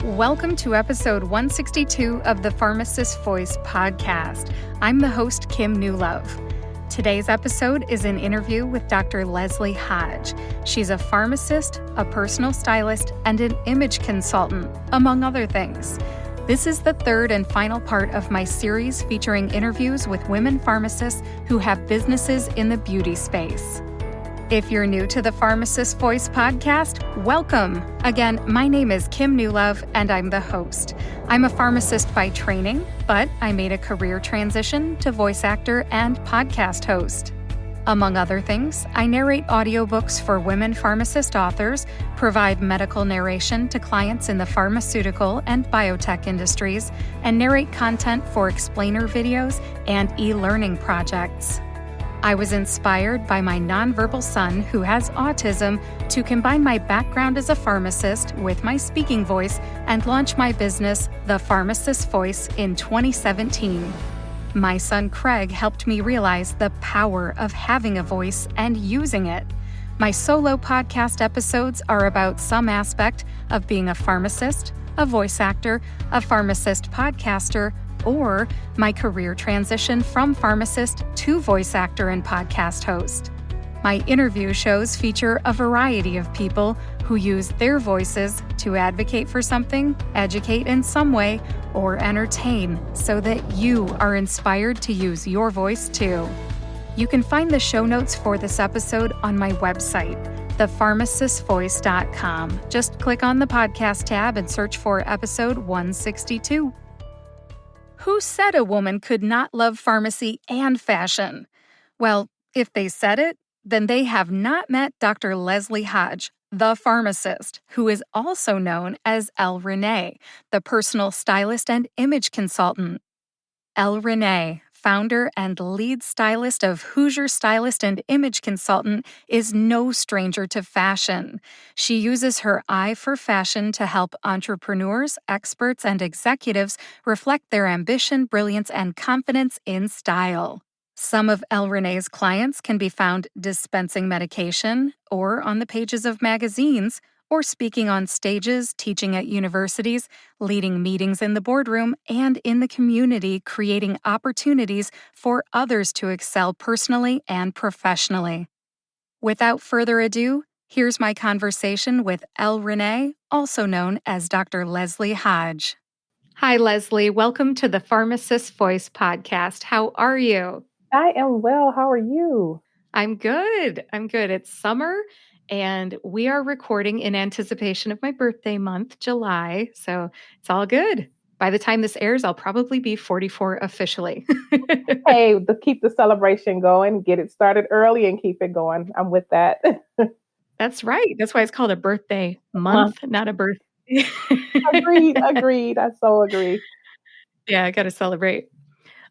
Welcome to episode 162 of the Pharmacist Voice podcast. I'm the host, Kim Newlove. Today's episode is an interview with Dr. Leslie Hodge. She's a pharmacist, a personal stylist, and an image consultant, among other things. This is the third and final part of my series featuring interviews with women pharmacists who have businesses in the beauty space. If you're new to the Pharmacist Voice podcast, welcome. Again, my name is Kim Newlove, and I'm the host. I'm a pharmacist by training, but I made a career transition to voice actor and podcast host. Among other things, I narrate audiobooks for women pharmacist authors, provide medical narration to clients in the pharmaceutical and biotech industries, and narrate content for explainer videos and e-learning projects. I was inspired by my nonverbal son, who has autism, to combine my background as a pharmacist with my speaking voice and launch my business, The Pharmacist Voice, in 2017. My son Craig helped me realize the power of having a voice and using it. My solo podcast episodes are about some aspect of being a pharmacist, a voice actor, a pharmacist podcaster, or my career transition from pharmacist to voice actor and podcast host. My interview shows feature a variety of people who use their voices to advocate for something, educate in some way, or entertain so that you are inspired to use your voice too. You can find the show notes for this episode on my website, thepharmacistvoice.com. Just click on the podcast tab and search for episode 162. Who said a woman could not love pharmacy and fashion? Well, if they said it, then they have not met Dr. Leslie Hodge, the pharmacist, who is also known as Elle Renée, the personal stylist and image consultant. Elle Renée, founder and lead stylist of Hoosier Stylist and image consultant, is no stranger to fashion. She uses her eye for fashion to help entrepreneurs, experts, and executives reflect their ambition, brilliance, and confidence in style. Some of Elle Renée's clients can be found dispensing medication, or on the pages of magazines, or speaking on stages, teaching at universities, leading meetings in the boardroom, and in the community, creating opportunities for others to excel personally and professionally. Without further ado, here's my conversation with Elle Renée, also known as Dr. Leslie Hodge. Hi, Leslie. Welcome to the Pharmacist Voice podcast. How are you? I am well. How are you? I'm good. It's summer, and we are recording in anticipation of my birthday month, July, so it's all good. By the time this airs, I'll probably be 44 officially. Hey, keep the celebration going, get it started early and keep it going. I'm with that. That's right. That's why it's called a birthday month, not a birthday. Agreed. I so agree. Yeah, I got to celebrate.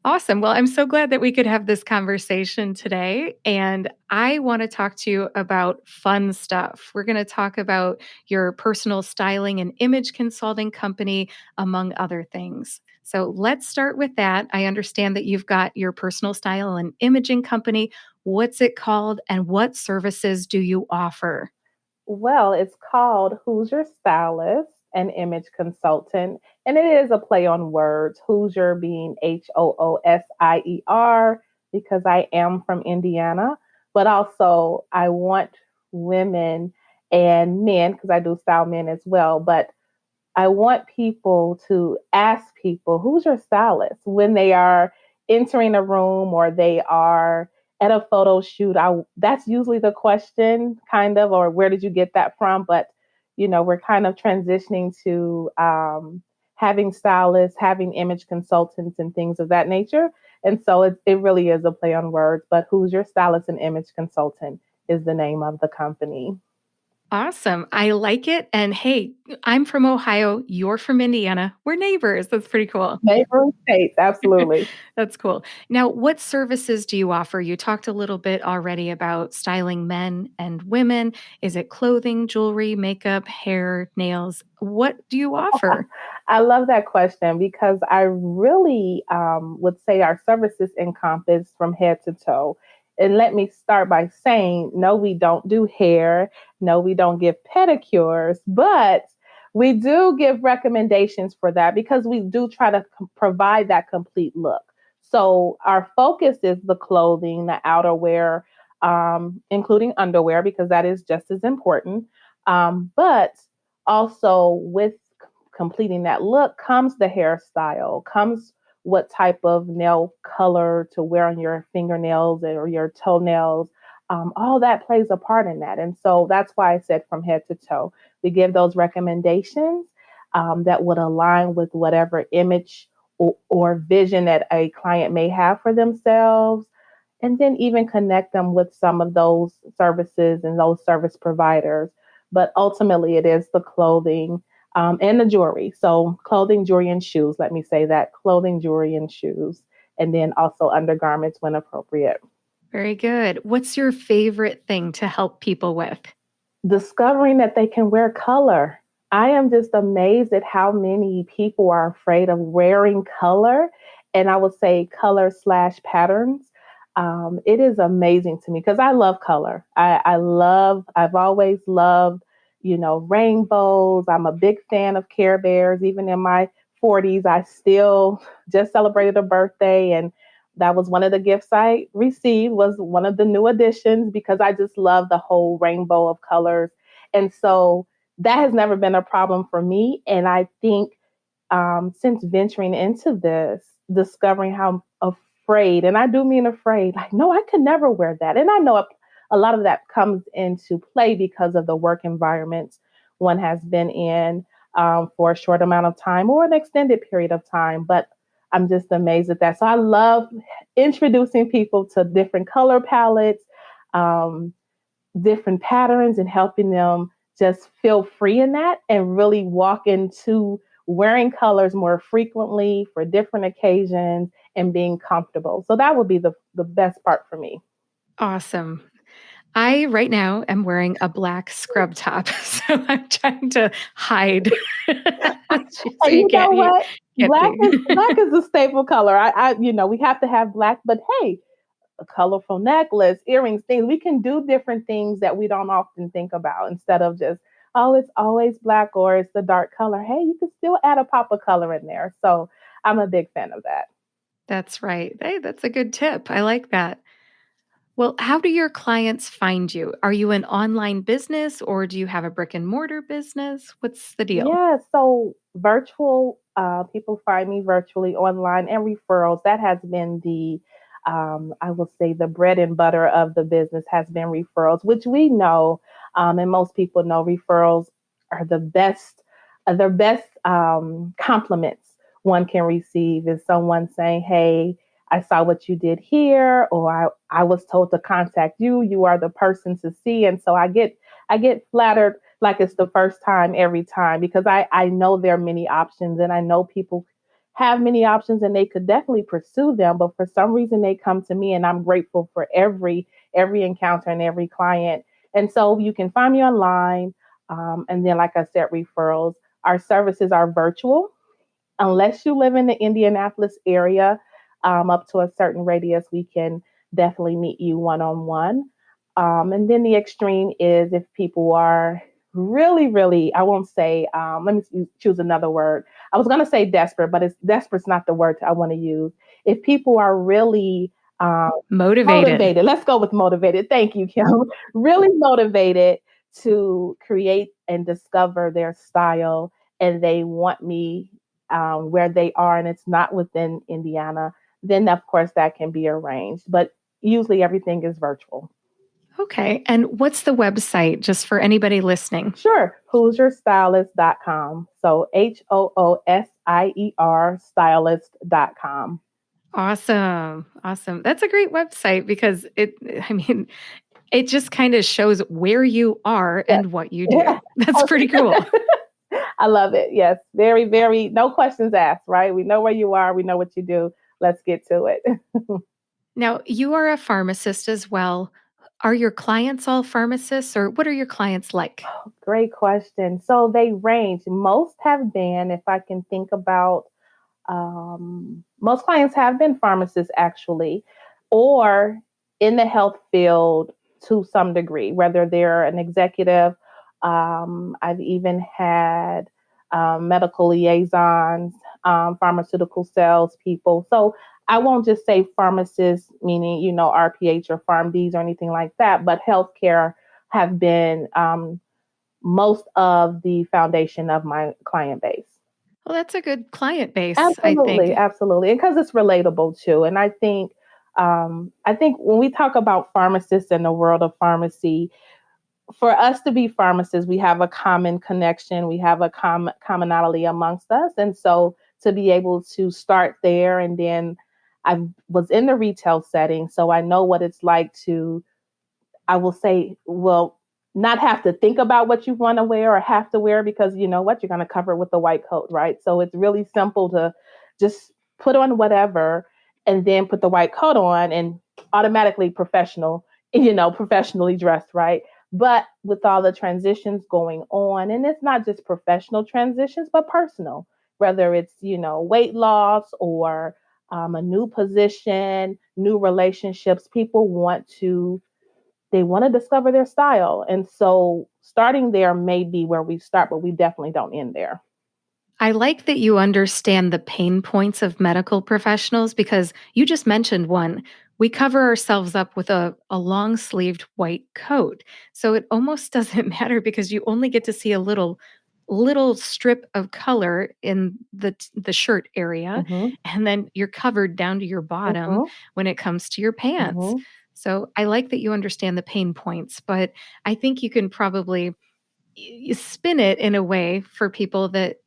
Awesome. Well, I'm so glad that we could have this conversation today. And I want to talk to you about fun stuff. We're going to talk about your personal styling and image consulting company, among other things. So let's start with that. I understand that you've got your personal style and imaging company. What's it called and what services do you offer? Well, it's called Hoosier Stylist and Image Consultant, and it is a play on words. Hoosier being Hoosier, because I am from Indiana, but also I want women and men, because I do style men as well, but I want people to ask people, who's your stylist? When they are entering a room or they are at a photo shoot, that's usually the question, kind of, or where did you get that from? But, we're kind of transitioning to having stylists, having image consultants and things of that nature. And so it really is a play on words, but who's your stylist and image consultant is the name of the company. Awesome. I like it. And hey, I'm from Ohio. You're from Indiana. We're neighbors. That's pretty cool. Neighboring states, absolutely. That's cool. Now, what services do you offer? You talked a little bit already about styling men and women. Is it clothing, jewelry, makeup, hair, nails? What do you offer? I love that question because I really would say our services encompass from head to toe. And let me start by saying, no, we don't do hair. No, we don't give pedicures, but We do give recommendations for that because we do try to provide that complete look. So our focus is the clothing, the outerwear, including underwear, because that is just as important. But also with completing that look comes the hairstyle, comes what type of nail color to wear on your fingernails or your toenails. All that plays a part in that. And so that's why I said from head to toe, we give those recommendations that would align with whatever image or vision that a client may have for themselves, and then even connect them with some of those services and those service providers. But ultimately, it is the clothing and the jewelry. So, clothing, jewelry, and shoes. Let me say that clothing, jewelry, and shoes, and then also undergarments when appropriate. Very good. What's your favorite thing to help people with? Discovering that they can wear color. I am just amazed at how many people are afraid of wearing color. And I would say color slash patterns. It is amazing to me because I love color. I've always loved, rainbows. I'm a big fan of Care Bears. Even in my 40s, I still just celebrated a birthday, and that was one of the gifts I received, was one of the new additions, because I just love the whole rainbow of colors. And so that has never been a problem for me. And I think since venturing into this, discovering how afraid, and I do mean afraid, like, no, I could never wear that. And I know a lot of that comes into play because of the work environments one has been in for a short amount of time or an extended period of time. But I'm just amazed at that. So I love introducing people to different color palettes, um, different patterns, and helping them just feel free in that and really walk into wearing colors more frequently for different occasions and being comfortable. So that would be the best part for me. Awesome. I right now am wearing a black scrub top, so I'm trying to hide so Hey, you you know you what? can't see. Black is a staple color. We have to have black, but hey, a colorful necklace, earrings, things. We can do different things that we don't often think about, instead of just, oh, it's always black or it's the dark color. Hey, you can still add a pop of color in there. So I'm a big fan of that. That's right. Hey, that's a good tip. I like that. Well, how do your clients find you? Are you an online business or do you have a brick and mortar business? What's the deal? Yeah, so virtual, people find me virtually online, and referrals. That has been I will say, the bread and butter of the business has been referrals, which we know, and most people know referrals are the best compliments one can receive is someone saying, hey, I saw what you did here, or I was told to contact you. You are the person to see. And so I get flattered like it's the first time every time, because I know there are many options, and I know people have many options and they could definitely pursue them. But for some reason they come to me, and I'm grateful for every encounter and every client. And so you can find me online. And then, like I said, referrals. Our services are virtual unless you live in the Indianapolis area, up to a certain radius, we can definitely meet you one on one. And then the extreme is if people are really, really, I won't say, let me choose another word. I was going to say desperate, but desperate's not the word I want to use. If people are really Motivated. motivated, let's go with motivated. Thank you, Kim. Really motivated to create and discover their style, and they want me where they are, and it's not within Indiana, then of course that can be arranged. But usually everything is virtual. Okay. And what's the website just for anybody listening? Sure, HoosierStylist.com. So HOOSIER stylist.com. Awesome. Awesome. That's a great website because I mean, it just kind of shows where you are Yes. and what you do. That's pretty cool. I love it. Yes. Very, very, no questions asked, right? We know where you are. We know what you do. Let's get to it. Now, you are a pharmacist as well. Are your clients all pharmacists or what are your clients like? Great question. So they range. Most have been, if I can think about, most clients have been pharmacists actually, or in the health field to some degree, whether they're an executive. I've even had medical liaisons, pharmaceutical sales people. So I won't just say pharmacists, meaning, RPH or PharmDs or anything like that, but healthcare have been most of the foundation of my client base. Well, that's a good client base, I Absolutely, think. absolutely, and because it's relatable too. And I think when we talk about pharmacists in the world of pharmacy, for us to be pharmacists, we have a common connection, we have a commonality amongst us, and so to be able to start there, and then I was in the retail setting, so I know what it's like to, I will say, well, not have to think about what you want to wear or have to wear, because you know what, you're going to cover it with the white coat, right? So it's really simple to just put on whatever and then put the white coat on and automatically professional, professionally dressed, right? But with all the transitions going on, and it's not just professional transitions, but personal, whether it's, weight loss or a new position, new relationships, people want to discover their style. And so starting there may be where we start, but we definitely don't end there. I like that you understand the pain points of medical professionals because you just mentioned one. We cover ourselves up with a long sleeved white coat. So it almost doesn't matter because you only get to see a little strip of color in the shirt area, Mm-hmm. and then you're covered down to your bottom Mm-hmm. when it comes to your pants. Mm-hmm. So I like that you understand the pain points, but I think you can probably you spin it in a way for people that,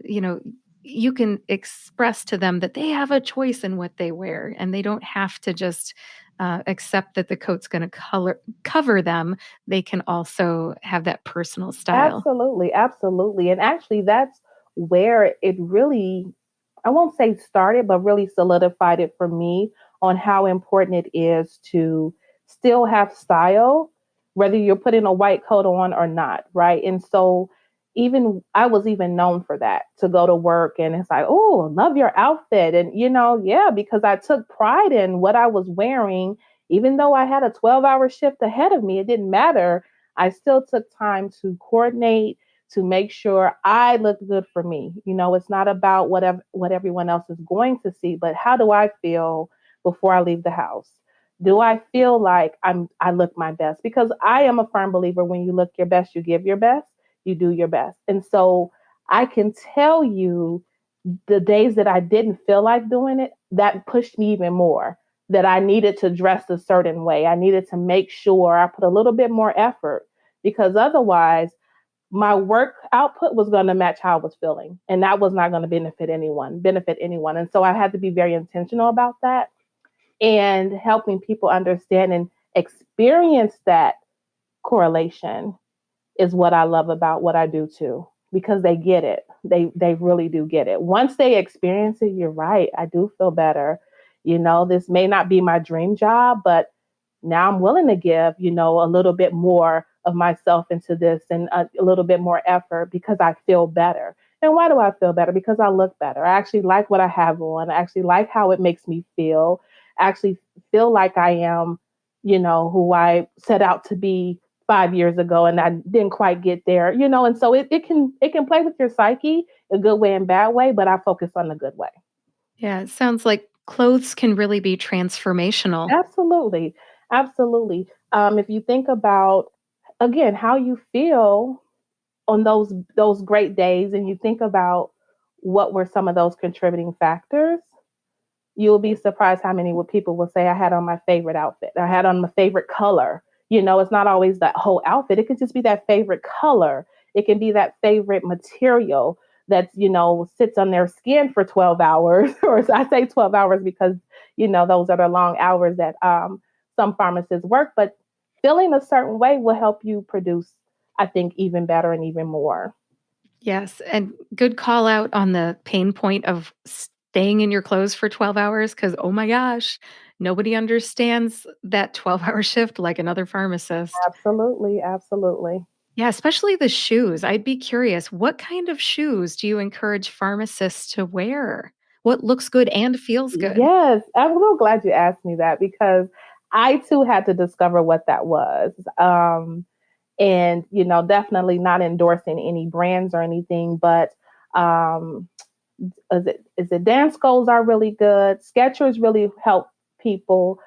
you can express to them that they have a choice in what they wear and they don't have to just accept that the coat's going to cover them. They can also have that personal style. Absolutely, absolutely. And actually, that's where it really, I won't say started, but really solidified it for me on how important it is to still have style, whether you're putting a white coat on or not, right? And so, even I was even known for that, to go to work and it's like, oh, love your outfit. And, yeah, because I took pride in what I was wearing, even though I had a 12-hour shift ahead of me, it didn't matter. I still took time to coordinate, to make sure I looked good for me. It's not about what everyone else is going to see, but how do I feel before I leave the house? Do I feel like I look my best? Because I am a firm believer, when you look your best, you give your best, you do your best. And so I can tell you, the days that I didn't feel like doing it, that pushed me even more, that I needed to dress a certain way. I needed to make sure I put a little bit more effort, because otherwise my work output was going to match how I was feeling. And that was not going to benefit anyone. And so I had to be very intentional about that, and helping people understand and experience that correlation is what I love about what I do too, because they get it. They really do get it. Once they experience it, you're right. I do feel better. This may not be my dream job, but now I'm willing to give, a little bit more of myself into this, and a little bit more effort, because I feel better. And why do I feel better? Because I look better. I actually like what I have on. I actually like how it makes me feel. I actually feel like I am, who I set out to be 5 years ago, and I didn't quite get there, and so it can play with your psyche, a good way and bad way, but I focus on the good way. Yeah, it sounds like clothes can really be transformational. Absolutely. Absolutely. If you think about, again, how you feel on those great days, and you think about what were some of those contributing factors, you'll be surprised how many people will say, I had on my favorite outfit, I had on my favorite color. It's not always that whole outfit. It could just be that favorite color. It can be that favorite material that, sits on their skin for 12 hours. Or I say 12 hours because, those are the long hours that some pharmacists work. But feeling a certain way will help you produce, I think, even better and even more. Yes, and good call out on the pain point of staying in your clothes for 12 hours because, oh my gosh, nobody understands that 12-hour shift like another pharmacist. Absolutely. Absolutely. Yeah, especially the shoes. I'd be curious, what kind of shoes do you encourage pharmacists to wear? What looks good and feels good? Yes, I'm real glad you asked me that, because I too had to discover what that was. And, definitely not endorsing any brands or anything, but Um, is it dance goals are really good. Skechers really help people.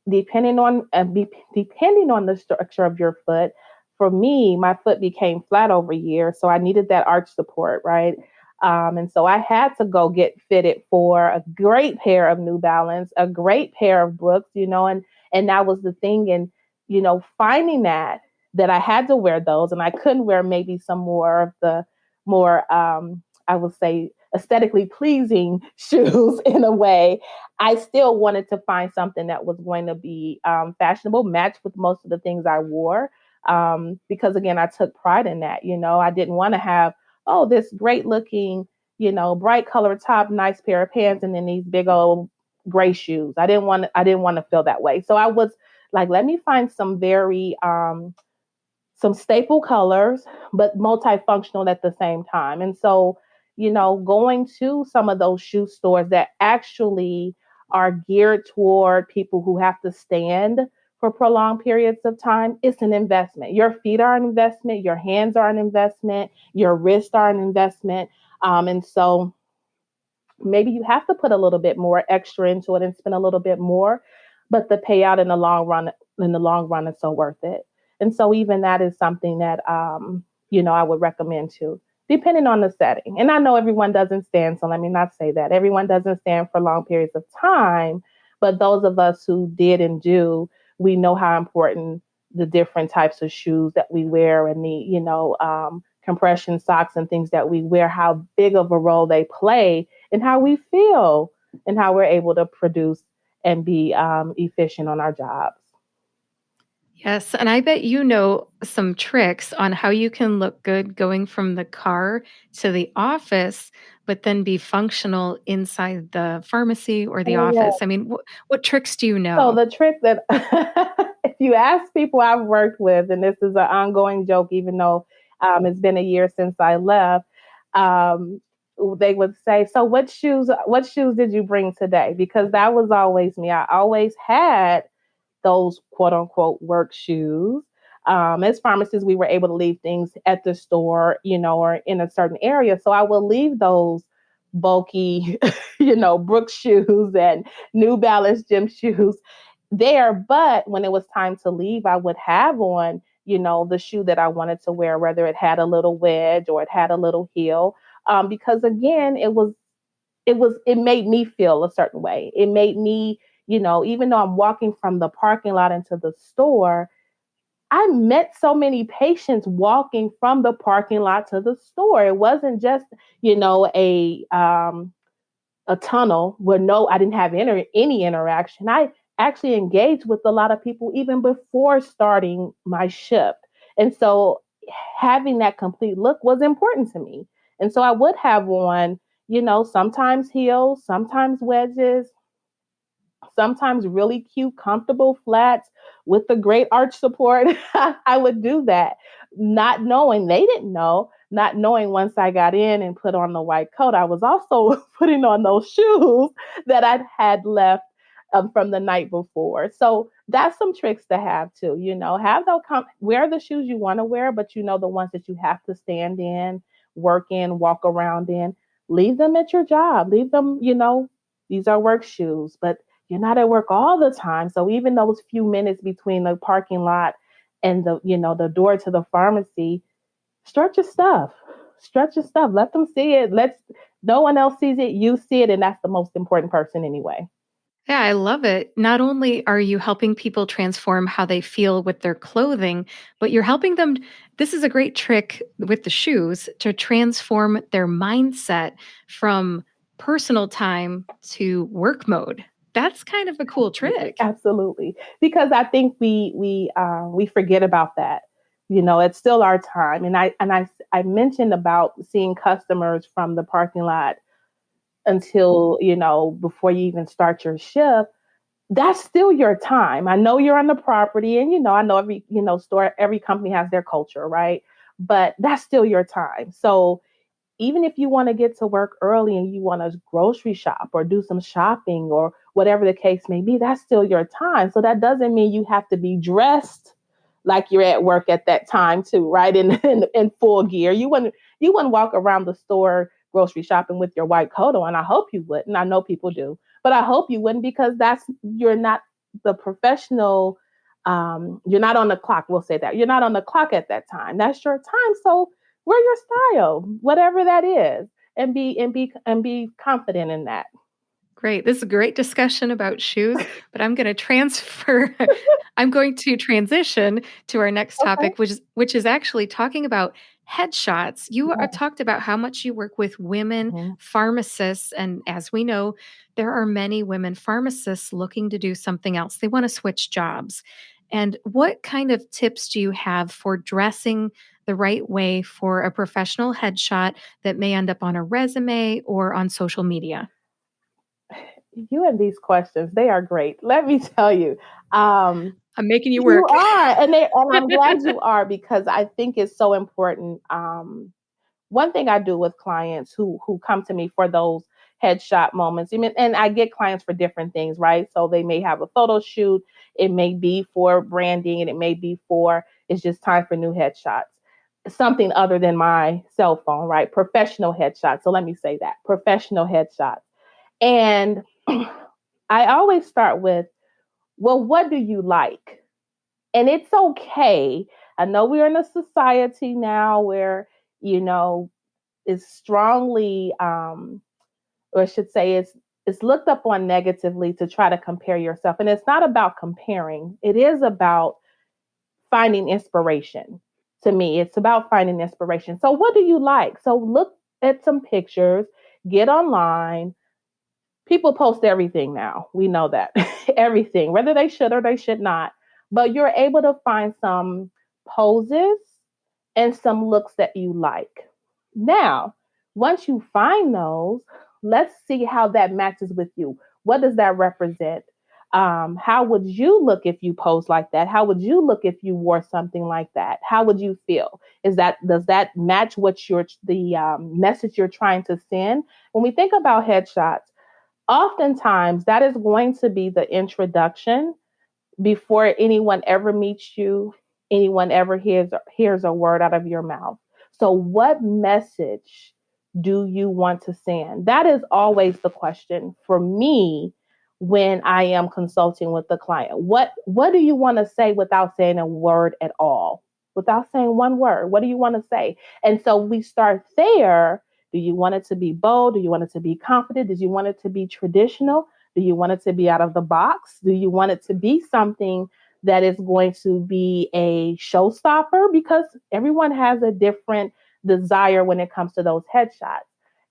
Depending on the structure of your foot. For me, my foot became flat over years, so I needed that arch support, right? And so I had to go get fitted for a great pair of New Balance, a great pair of Brooks, and that was the thing. And finding that I had to wear those, and I couldn't wear maybe some more of the more I would say aesthetically pleasing shoes in a way. I still wanted to find something that was going to be fashionable, match with most of the things I wore. Because again, I took pride in that. I didn't want to have, oh, this great looking, bright color top, nice pair of pants, and then these big old gray shoes. I didn't want to feel that way. So I was like, let me find some staple colors, but multifunctional at the same time. And so, going to some of those shoe stores that actually are geared toward people who have to stand for prolonged periods of time, it's an investment. Your feet are an investment, your hands are an investment, your wrists are an investment. And so maybe you have to put a little bit more extra into it and spend a little bit more, but the payout in the long run is so worth it. And so even that is something that I would recommend too, depending on the setting. And I know everyone doesn't stand, so let me not say that everyone doesn't stand for long periods of time, but those of us who did and do, we know how important the different types of shoes that we wear and the compression socks and things that we wear, how big of a role they play and how we feel and how we're able to produce and be efficient on our jobs. Yes, and I bet you know some tricks on how you can look good going from the car to the office, but then be functional inside the pharmacy or the Oh, yeah. office. I mean, what tricks do you So know? the trick that if you ask people I've worked with, and this is an ongoing joke, even though it's been a year since I left, um, they would say, "So what shoes did you bring today?" Because that was always me. I always had those quote unquote work shoes. As pharmacists, we were able to leave things at the store, or in a certain area. So I will leave those bulky, Brooks shoes and New Balance gym shoes there. But when it was time to leave, I would have on, the shoe that I wanted to wear, whether it had a little wedge or it had a little heel. Because again, it made me feel a certain way. It made me, even though I'm walking from the parking lot into the store, I met so many patients walking from the parking lot to the store. It wasn't just, a tunnel where no, I didn't have any interaction. I actually engaged with a lot of people even before starting my shift. And so having that complete look was important to me. And so I would have on, sometimes heels, sometimes wedges, sometimes really cute, comfortable flats with the great arch support. I would do that, not knowing they didn't know, not knowing once I got in and put on the white coat, I was also putting on those shoes that I had left from the night before. So that's some tricks to have too. Have those wear the shoes you want to wear, but the ones that you have to stand in, work in, walk around in. Leave them at your job. Leave them. These are work shoes, but you're not at work all the time. So even those few minutes between the parking lot and the door to the pharmacy, stretch your stuff. Stretch your stuff. Let them see it. No one else sees it. You see it. And that's the most important person anyway. Yeah, I love it. Not only are you helping people transform how they feel with their clothing, but you're helping them. This is a great trick with the shoes to transform their mindset from personal time to work mode. That's kind of a cool Absolutely. trick. Absolutely. Because I think we forget about that. It's still our time. And I mentioned about seeing customers from the parking lot until, before you even start your shift. That's still your time. I know you're on the property, and I know every, store, every company has their culture, right? But that's still your time. So even if you want to get to work early and you want to grocery shop or do some shopping or whatever the case may be, that's still your time. So that doesn't mean you have to be dressed like you're at work at that time too, right? In full gear. You wouldn't walk around the store grocery shopping with your white coat on. I hope you wouldn't. I know people do, but I hope you wouldn't, because you're not the professional. You're not on the clock. We'll say that you're not on the clock at that time. That's your time. So wear your style, whatever that is, and be confident in that. Great. This is a great discussion about shoes, but I'm going to I'm going to transition to our next Okay. topic, which is actually talking about headshots. You are Yes. talked about how much you work with women Mhm. pharmacists, and as we know, there are many women pharmacists looking to do something else. They want to switch jobs. And what kind of tips do you have for dressing the right way for a professional headshot that may end up on a resume or on social media? You and these questions, they are great. Let me tell you. Um, I'm making you you work. are, and I'm glad you are, because I think it's so important. One thing I do with clients who come to me for those headshot moments, and I get clients for different things, right? So they may have a photo shoot, it may be for branding, and it may be for it's just time for new headshots. Something other than my cell phone, right? Professional headshots. So let me say that professional headshots. And I always start with, well, what do you like? And it's okay. I know we're in a society now where, you know, is strongly, or I should say, it's looked up on negatively to try to compare yourself. And it's not about comparing. It is about finding inspiration. To me, it's about finding inspiration. So, what do you like? So, look at some pictures, get online. People post everything now. We know that. Everything, whether they should or they should not. But you're able to find some poses and some looks that you like. Now, once you find those, let's see how that matches with you. What does that represent? How would you look if you posed like that? How would you look if you wore something like that? How would you feel? Does that match what the message you're trying to send? When we think about headshots, oftentimes that is going to be the introduction before anyone ever meets you, anyone ever hears a word out of your mouth. So, what message do you want to send? That is always the question for me when I am consulting with the client. What do you want to say without saying a word at all? Without saying one word, what do you want to say? And so we start there. Do you want it to be bold? Do you want it to be confident? Do you want it to be traditional? Do you want it to be out of the box? Do you want it to be something that is going to be a showstopper? Because everyone has a different desire when it comes to those headshots.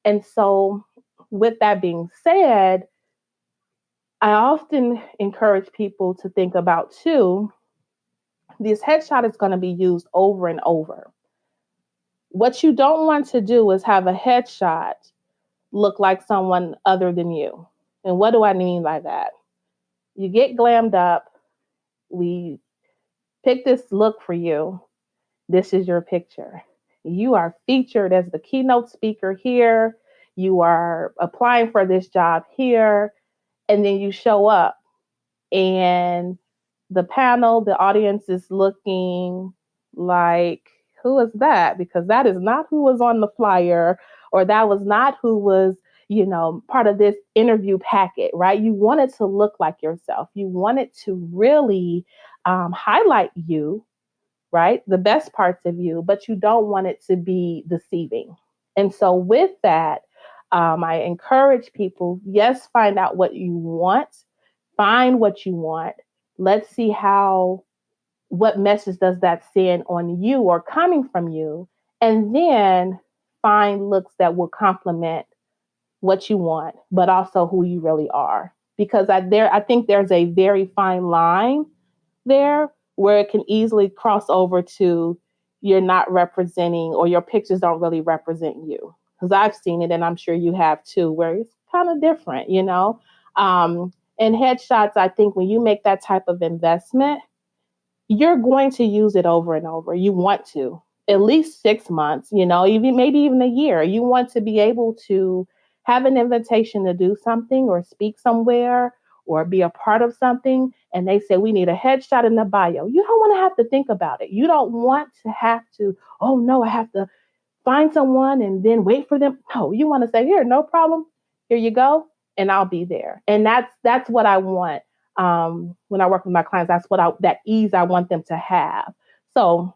And so, with that being said, I often encourage people to think about too, this headshot is going to be used over and over. What you don't want to do is have a headshot look like someone other than you. And what do I mean by that? You get glammed up, we pick this look for you. This is your picture. You are featured as the keynote speaker here. You are applying for this job here. And then you show up, and the panel, the audience is looking like, who is that? Because that is not who was on the flyer, or that was not who was, part of this interview packet, right? You want it to look like yourself. You want it to really highlight you, right? The best parts of you, but you don't want it to be deceiving. And so, with that, I encourage people, yes, find out what you want, find what you want. Let's see what message does that send on you or coming from you, and then find looks that will complement what you want, but also who you really are. Because I think there's a very fine line there where it can easily cross over to you're not representing, or your pictures don't really represent you. Because I've seen it, and I'm sure you have too, where it's kind of different. And headshots, I think when you make that type of investment, you're going to use it over and over. You want to, at least 6 months, even maybe even a year. You want to be able to have an invitation to do something or speak somewhere or be a part of something and they say we need a headshot in the bio, you don't want to have to think about it. You don't want to have to, oh no, I have to find someone and then wait for them. No, you want to say, here, no problem. Here you go, and I'll be there. And that's what I want. When I work with my clients, that's what that ease I want them to have. So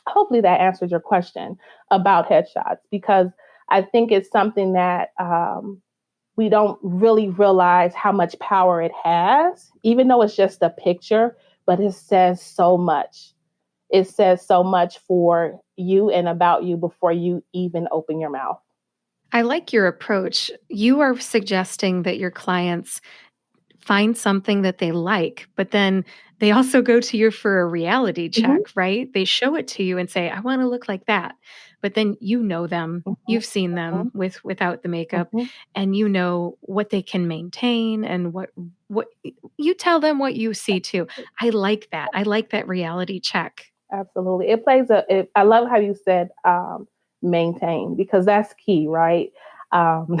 hopefully that answers your question about headshots, because I think it's something that we don't really realize how much power it has, even though it's just a picture, but it says so much. It says so much for you and about you before you even open your mouth. I like your approach. You are suggesting that your clients find something that they like, but then they also go to you for a reality check, Mm-hmm. right? They show it to you and say, "I want to look like that." But then you know them. Mm-hmm. You've seen them without the makeup, Mm-hmm. and you know what they can maintain and what you tell them what you see too. I like that. I like that reality check. Absolutely. It plays I love how you said maintain, because that's key, right? Um,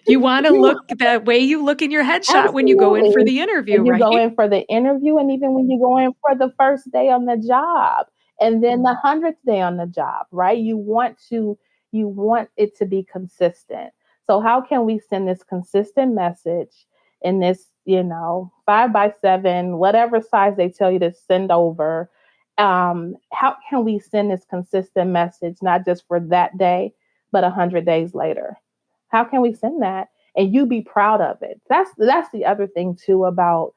You want to you look that way you look in your headshot when you go in for absolutely. the interview, When you right? go in for the interview, and even when you go in for the first day on the job, and then the 100th day on the job, right? You want it to be consistent. So how can we send this consistent message in this, 5x7, whatever size they tell you to send over? How can we send this consistent message, not just for that day, but 100 days later? How can we send that and you be proud of it? That's the other thing too about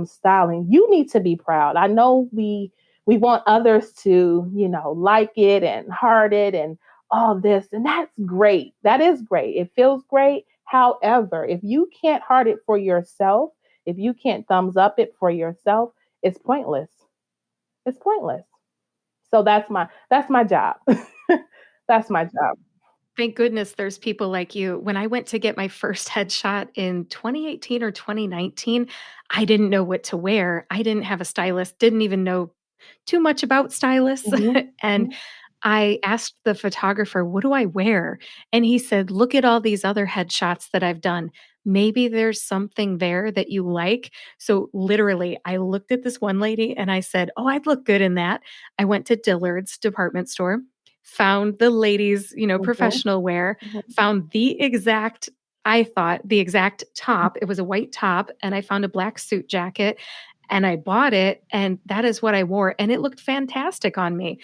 styling. You need to be proud. I know we want others to, like it and heart it and all this, and that's great. That is great. It feels great. However, if you can't heart it for yourself, if you can't thumbs up it for yourself, it's pointless. It's pointless. So that's my job. That's my job. Thank goodness there's people like you. When I went to get my first headshot in 2018 or 2019, I didn't know what to wear. I didn't have a stylist, didn't even know too much about stylists. Mm-hmm. And I asked the photographer, "What do I wear?" And he said, "Look at all these other headshots that I've done. Maybe there's something there that you like." So literally, I looked at this one lady and I said, "Oh, I'd look good in that." I went to Dillard's department store, found the ladies, Mm-hmm. professional wear, Mm-hmm. found the exact I thought the exact top. It was a white top, and I found a black suit jacket and I bought it, and that is what I wore, and it looked fantastic on me.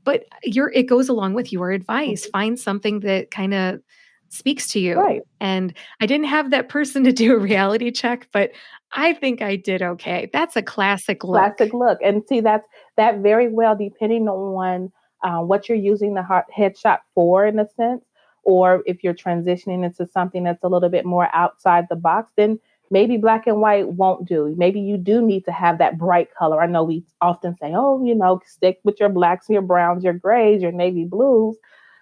But it goes along with your advice. Mm-hmm. Find something that kinda speaks to you, Right. and I didn't have that person to do a reality check, but I think I did okay. That's a classic look. Classic look. And see, that very well, depending on what you're using the headshot for, in a sense, or if you're transitioning into something that's a little bit more outside the box, then maybe black and white won't do. Maybe you do need to have that bright color. I know we often say, oh, stick with your blacks, your browns, your grays, your navy blues.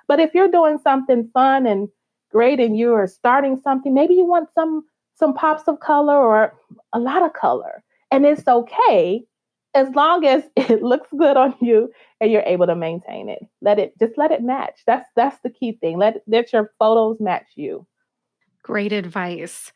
But if you're doing something fun and great and you are starting something, maybe you want some pops of color or a lot of color, and it's okay as long as it looks good on you and you're able to maintain it. Let it match. That's the key thing. Let your photos match you. Great advice.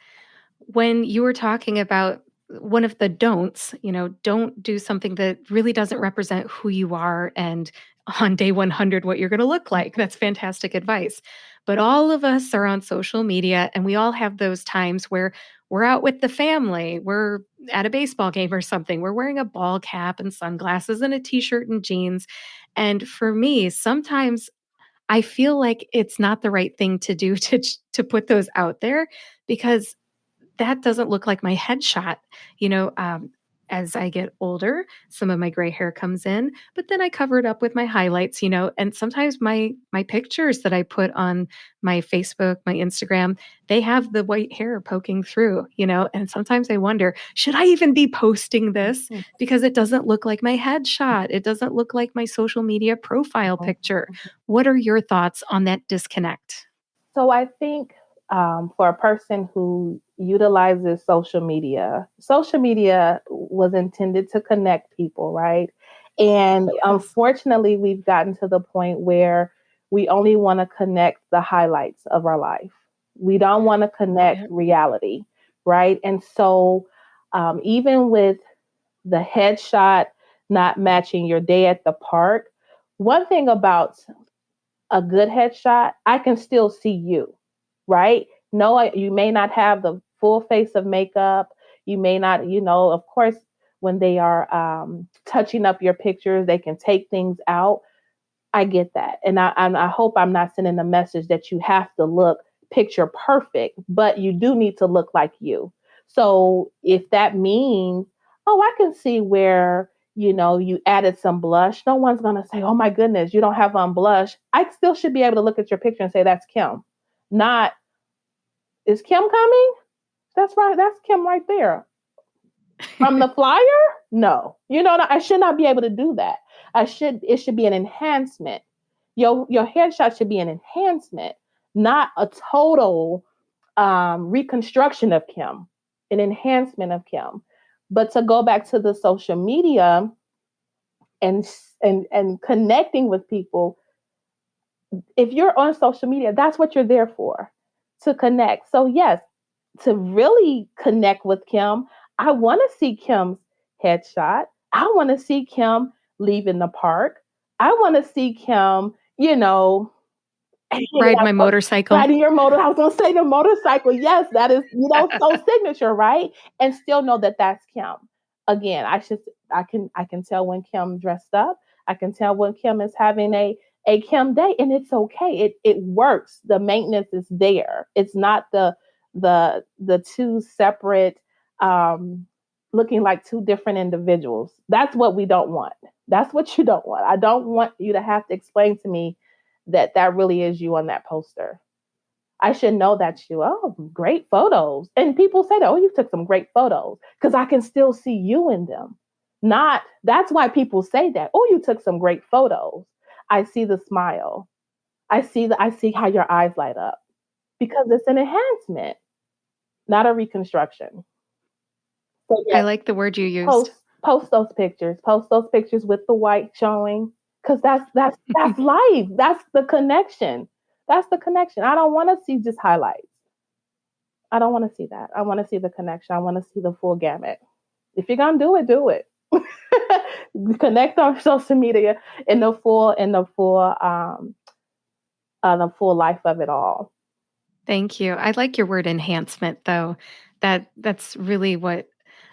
When you were talking about one of the don'ts, don't do something that really doesn't represent who you are and on day 100 what you're going to look like. That's fantastic advice. But all of us are on social media and we all have those times where we're out with the family, we're at a baseball game or something, we're wearing a ball cap and sunglasses and a t-shirt and jeans. And for me, sometimes I feel like it's not the right thing to do to put those out there because that doesn't look like my headshot. You know, um, as I get older, some of my gray hair comes in, but then I cover it up with my highlights, and sometimes my pictures that I put on my Facebook, my Instagram, they have the white hair poking through, and sometimes I wonder, should I even be posting this Mhm. because it doesn't look like my headshot. It doesn't look like my social media profile picture. What are your thoughts on that disconnect? So I think for a person who utilizes social media was intended to connect people, right? And Yes. unfortunately, we've gotten to the point where we only want to connect the highlights of our life. We don't want to connect Yeah. reality, right? And so even with the headshot not matching your day at the park, one thing about a good headshot, I can still see you, right? No, you may not have the full face of makeup. You may not, of course, when they are touching up your pictures, they can take things out. I get that. And I hope I'm not sending a message that you have to look picture perfect, but you do need to look like you. So if that means, oh, I can see where, you added some blush, no one's going to say, oh my goodness, you don't have on blush. I still should be able to look at your picture and say, that's Kim. Not, is Kim coming? That's right. That's Kim right there. From the flyer? No. I should not be able to do that. It should be an enhancement. Your headshot should be an enhancement, not a total reconstruction of Kim, an enhancement of Kim. But to go back to the social media and connecting with people, if you're on social media, that's what you're there for, to connect. So yes, to really connect with Kim, I want to see Kim's headshot. I want to see Kim leaving the park. I want to see Kim, Ride my motorcycle. riding your motor. I was going to say the motorcycle. Yes, that is, so signature, right? And still know that that's Kim. Again, I can tell when Kim dressed up. I can tell when Kim is having a Kim day, and it's okay. It works. The maintenance is there. It's not the two separate, looking like two different individuals. That's what we don't want. That's what you don't want. I don't want you to have to explain to me that really is you on that poster. I should know that's you. Oh, great photos. And people say that, oh, you took some great photos, because I can still see you in them. Not, that's why people say that. Oh, you took some great photos. I see the smile. I see how your eyes light up, because it's an enhancement, not a reconstruction. So I yes, like the word you used. post those pictures. Post those pictures with the white showing, because that's life. That's the connection. That's the connection. I don't want to see just highlights. I don't want to see that. I want to see the connection. I want to see the full gamut. If you're gonna do it, do it. Connect on social media in the full life of it all. Thank you. I like your word enhancement though. That's really what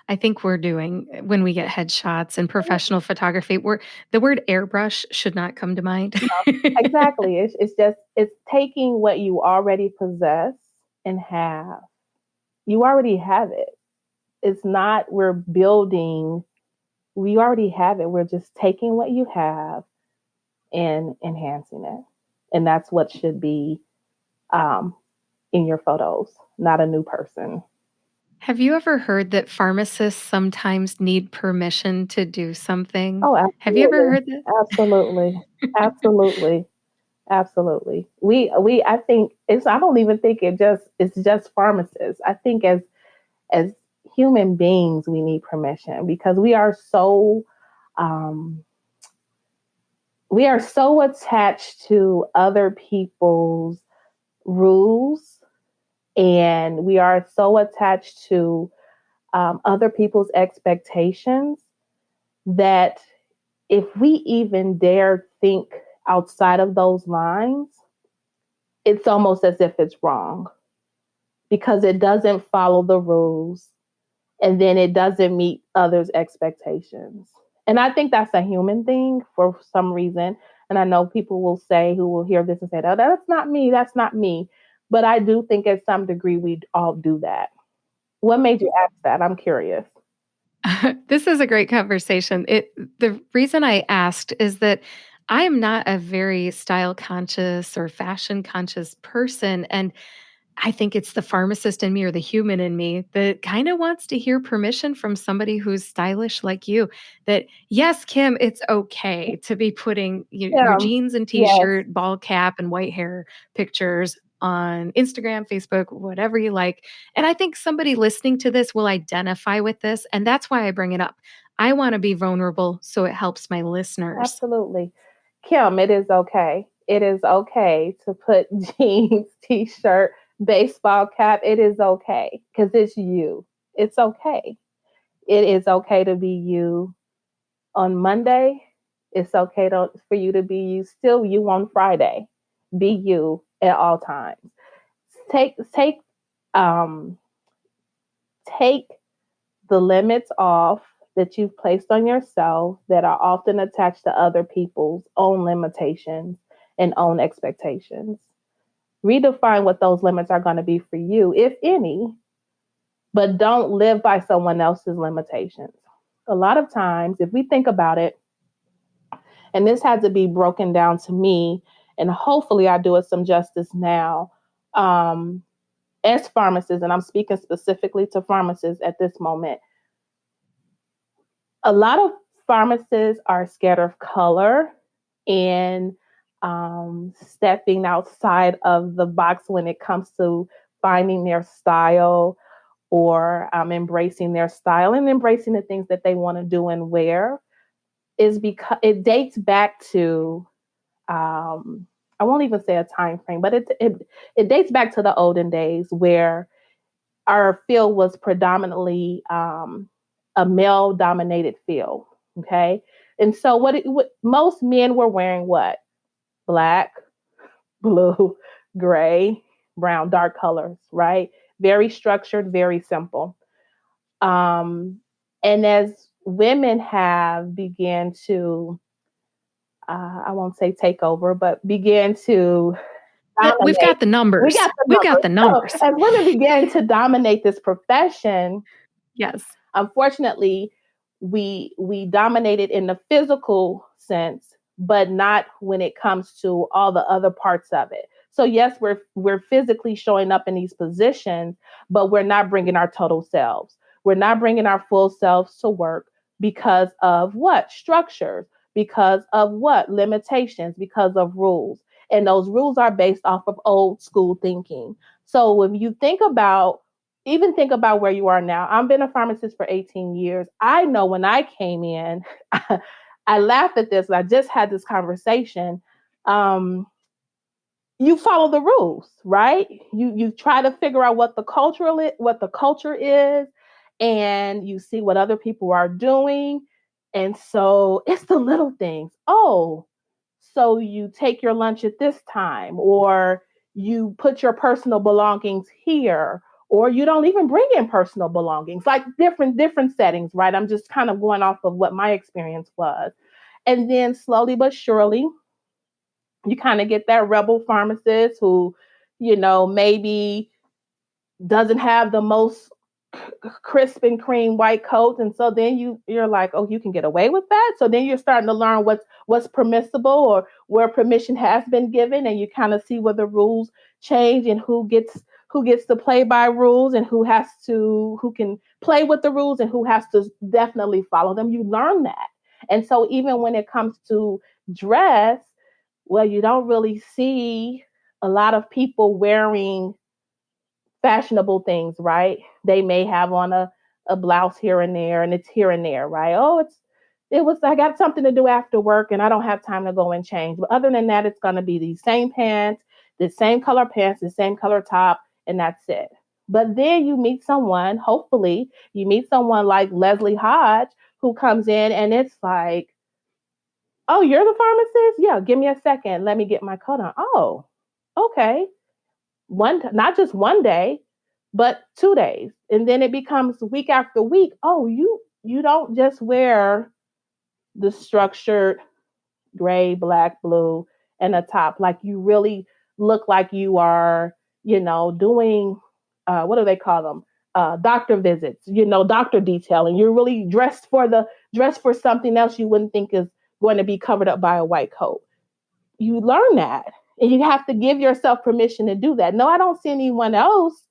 I think we're doing when we get headshots and professional photography. The word airbrush should not come to mind. Exactly. It's taking what you already possess and have. You already have it. It's not we're building. We already have it. We're just taking what you have and enhancing it, and that's what should be um, in your photos, not a new person. Have you ever heard that pharmacists sometimes need permission to do something? Oh, Have you ever absolutely, heard that? absolutely, absolutely, absolutely. We I think it's. I don't even think it's just pharmacists. I think as human beings, we need permission, because um, we are so attached to other people's rules, and we are so attached to other people's expectations, that if we even dare think outside of those lines, it's almost as if it's wrong, because it doesn't follow the rules, and then it doesn't meet others' expectations. And I think that's a human thing for some reason. And I know people will say, who will hear this and say, oh, that's not me, that's not me. But I do think at some degree we all do that. What made you ask that? I'm curious. This is a great conversation. The reason I asked is that I am not a very style conscious or fashion conscious person, and I think it's the pharmacist in me or the human in me that kind of wants to hear permission from somebody who's stylish like you. That, yes, Kim, it's okay to be putting your Yeah. jeans and t Yes. shirt, ball cap, and white hair pictures on Instagram, Facebook, whatever you like. And I think somebody listening to this will identify with this. And that's why I bring it up. I want to be vulnerable so it helps my listeners. Absolutely. Kim, it is okay. It is okay to put jeans, t shirt, baseball cap, it is okay because it's you. It's okay. It is okay to be you on Monday. It's okay for you to be you, still you on Friday. Be you at all times. Take um take the limits off that you've placed on yourself that are often attached to other people's own limitations and own expectations. Redefine what those limits are going to be for you, if any, but don't live by someone else's limitations. A lot of times, if we think about it, and this had to be broken down to me, and hopefully I do it some justice now. As pharmacists, and I'm speaking specifically to pharmacists at this moment, a lot of pharmacists are scared of color and stepping outside of the box when it comes to finding their style or embracing their style and embracing the things that they want to do and wear is because it dates back to I won't even say a time frame, but it dates back to the olden days where our field was predominantly a male dominated field. Okay. And so what most men were wearing what? Black, blue, gray, brown, dark colors, right? Very structured, very simple. Um, and as women have began to, I won't say take over, but began to dominate. We've got the numbers. We got the We've numbers. got the numbers. So, as women began to dominate this profession, yes, unfortunately, we dominated in the physical sense, but not when it comes to all the other parts of it. So yes, we're physically showing up in these positions, but we're not bringing our total selves. We're not bringing our full selves to work because of what? Structures, because of what? Limitations, because of rules. And those rules are based off of old school thinking. So when you think about even think about where you are now. I've been a pharmacist for 18 years. I know when I came in, I laugh at this. I just had this conversation. You follow the rules, right? You try to figure out what the culture is, and you see what other people are doing. And so it's the little things. Oh, so you take your lunch at this time, or you put your personal belongings here, or you don't even bring in personal belongings, like different settings, right? I'm just kind of going off of what my experience was. And then slowly but surely, you kind of get that rebel pharmacist who, maybe doesn't have the most crisp and cream white coat, and so then you're like, oh, you can get away with that. So then you're starting to learn what's permissible or where permission has been given, and you kind of see where the rules change and who gets to play by rules and who can play with the rules and who has to definitely follow them. You learn that. And so even when it comes to dress, well, you don't really see a lot of people wearing fashionable things, right? They may have on a blouse here and there, and it's here and there, right? Oh, I got something to do after work and I don't have time to go and change. But other than that, it's gonna be these same pants, the same color pants, the same color top, and that's it. But then you meet someone, hopefully, you meet someone like Leslie Hodge who comes in and it's like, oh, you're the pharmacist? Yeah, give me a second. Let me get my coat on. Oh, okay, not just one day, but 2 days, and then it becomes week after week. Oh, you don't just wear the structured gray, black, blue, and a top. Like you really look like you are, doing what do they call them? Doctor visits, doctor detailing. You're really dressed for something else you wouldn't think is going to be covered up by a white coat. You learn that. And you have to give yourself permission to do that. No, I don't see anyone else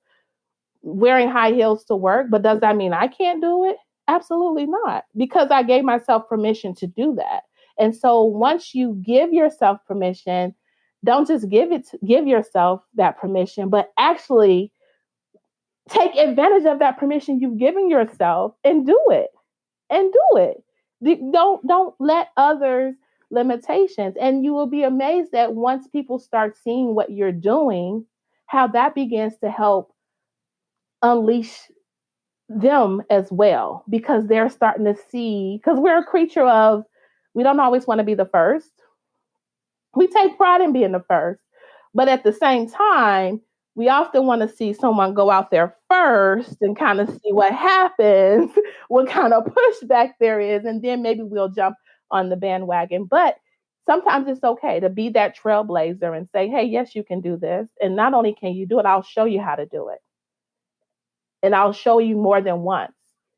wearing high heels to work, but does that mean I can't do it? Absolutely not, because I gave myself permission to do that. And so once you give yourself permission, don't just give yourself that permission, but actually take advantage of that permission you've given yourself and do it. And do it. Don't let others limitations, and you will be amazed that once people start seeing what you're doing, how that begins to help unleash them as well, because they're starting to see, because we're a creature of, we don't always want to be the first. We take pride in being the first, but at the same time, we often want to see someone go out there first and kind of see what happens, what kind of pushback there is, and then maybe we'll jump on the bandwagon. But sometimes it's okay to be that trailblazer and say, hey, yes, you can do this. And not only can you do it, I'll show you how to do it. And I'll show you more than once.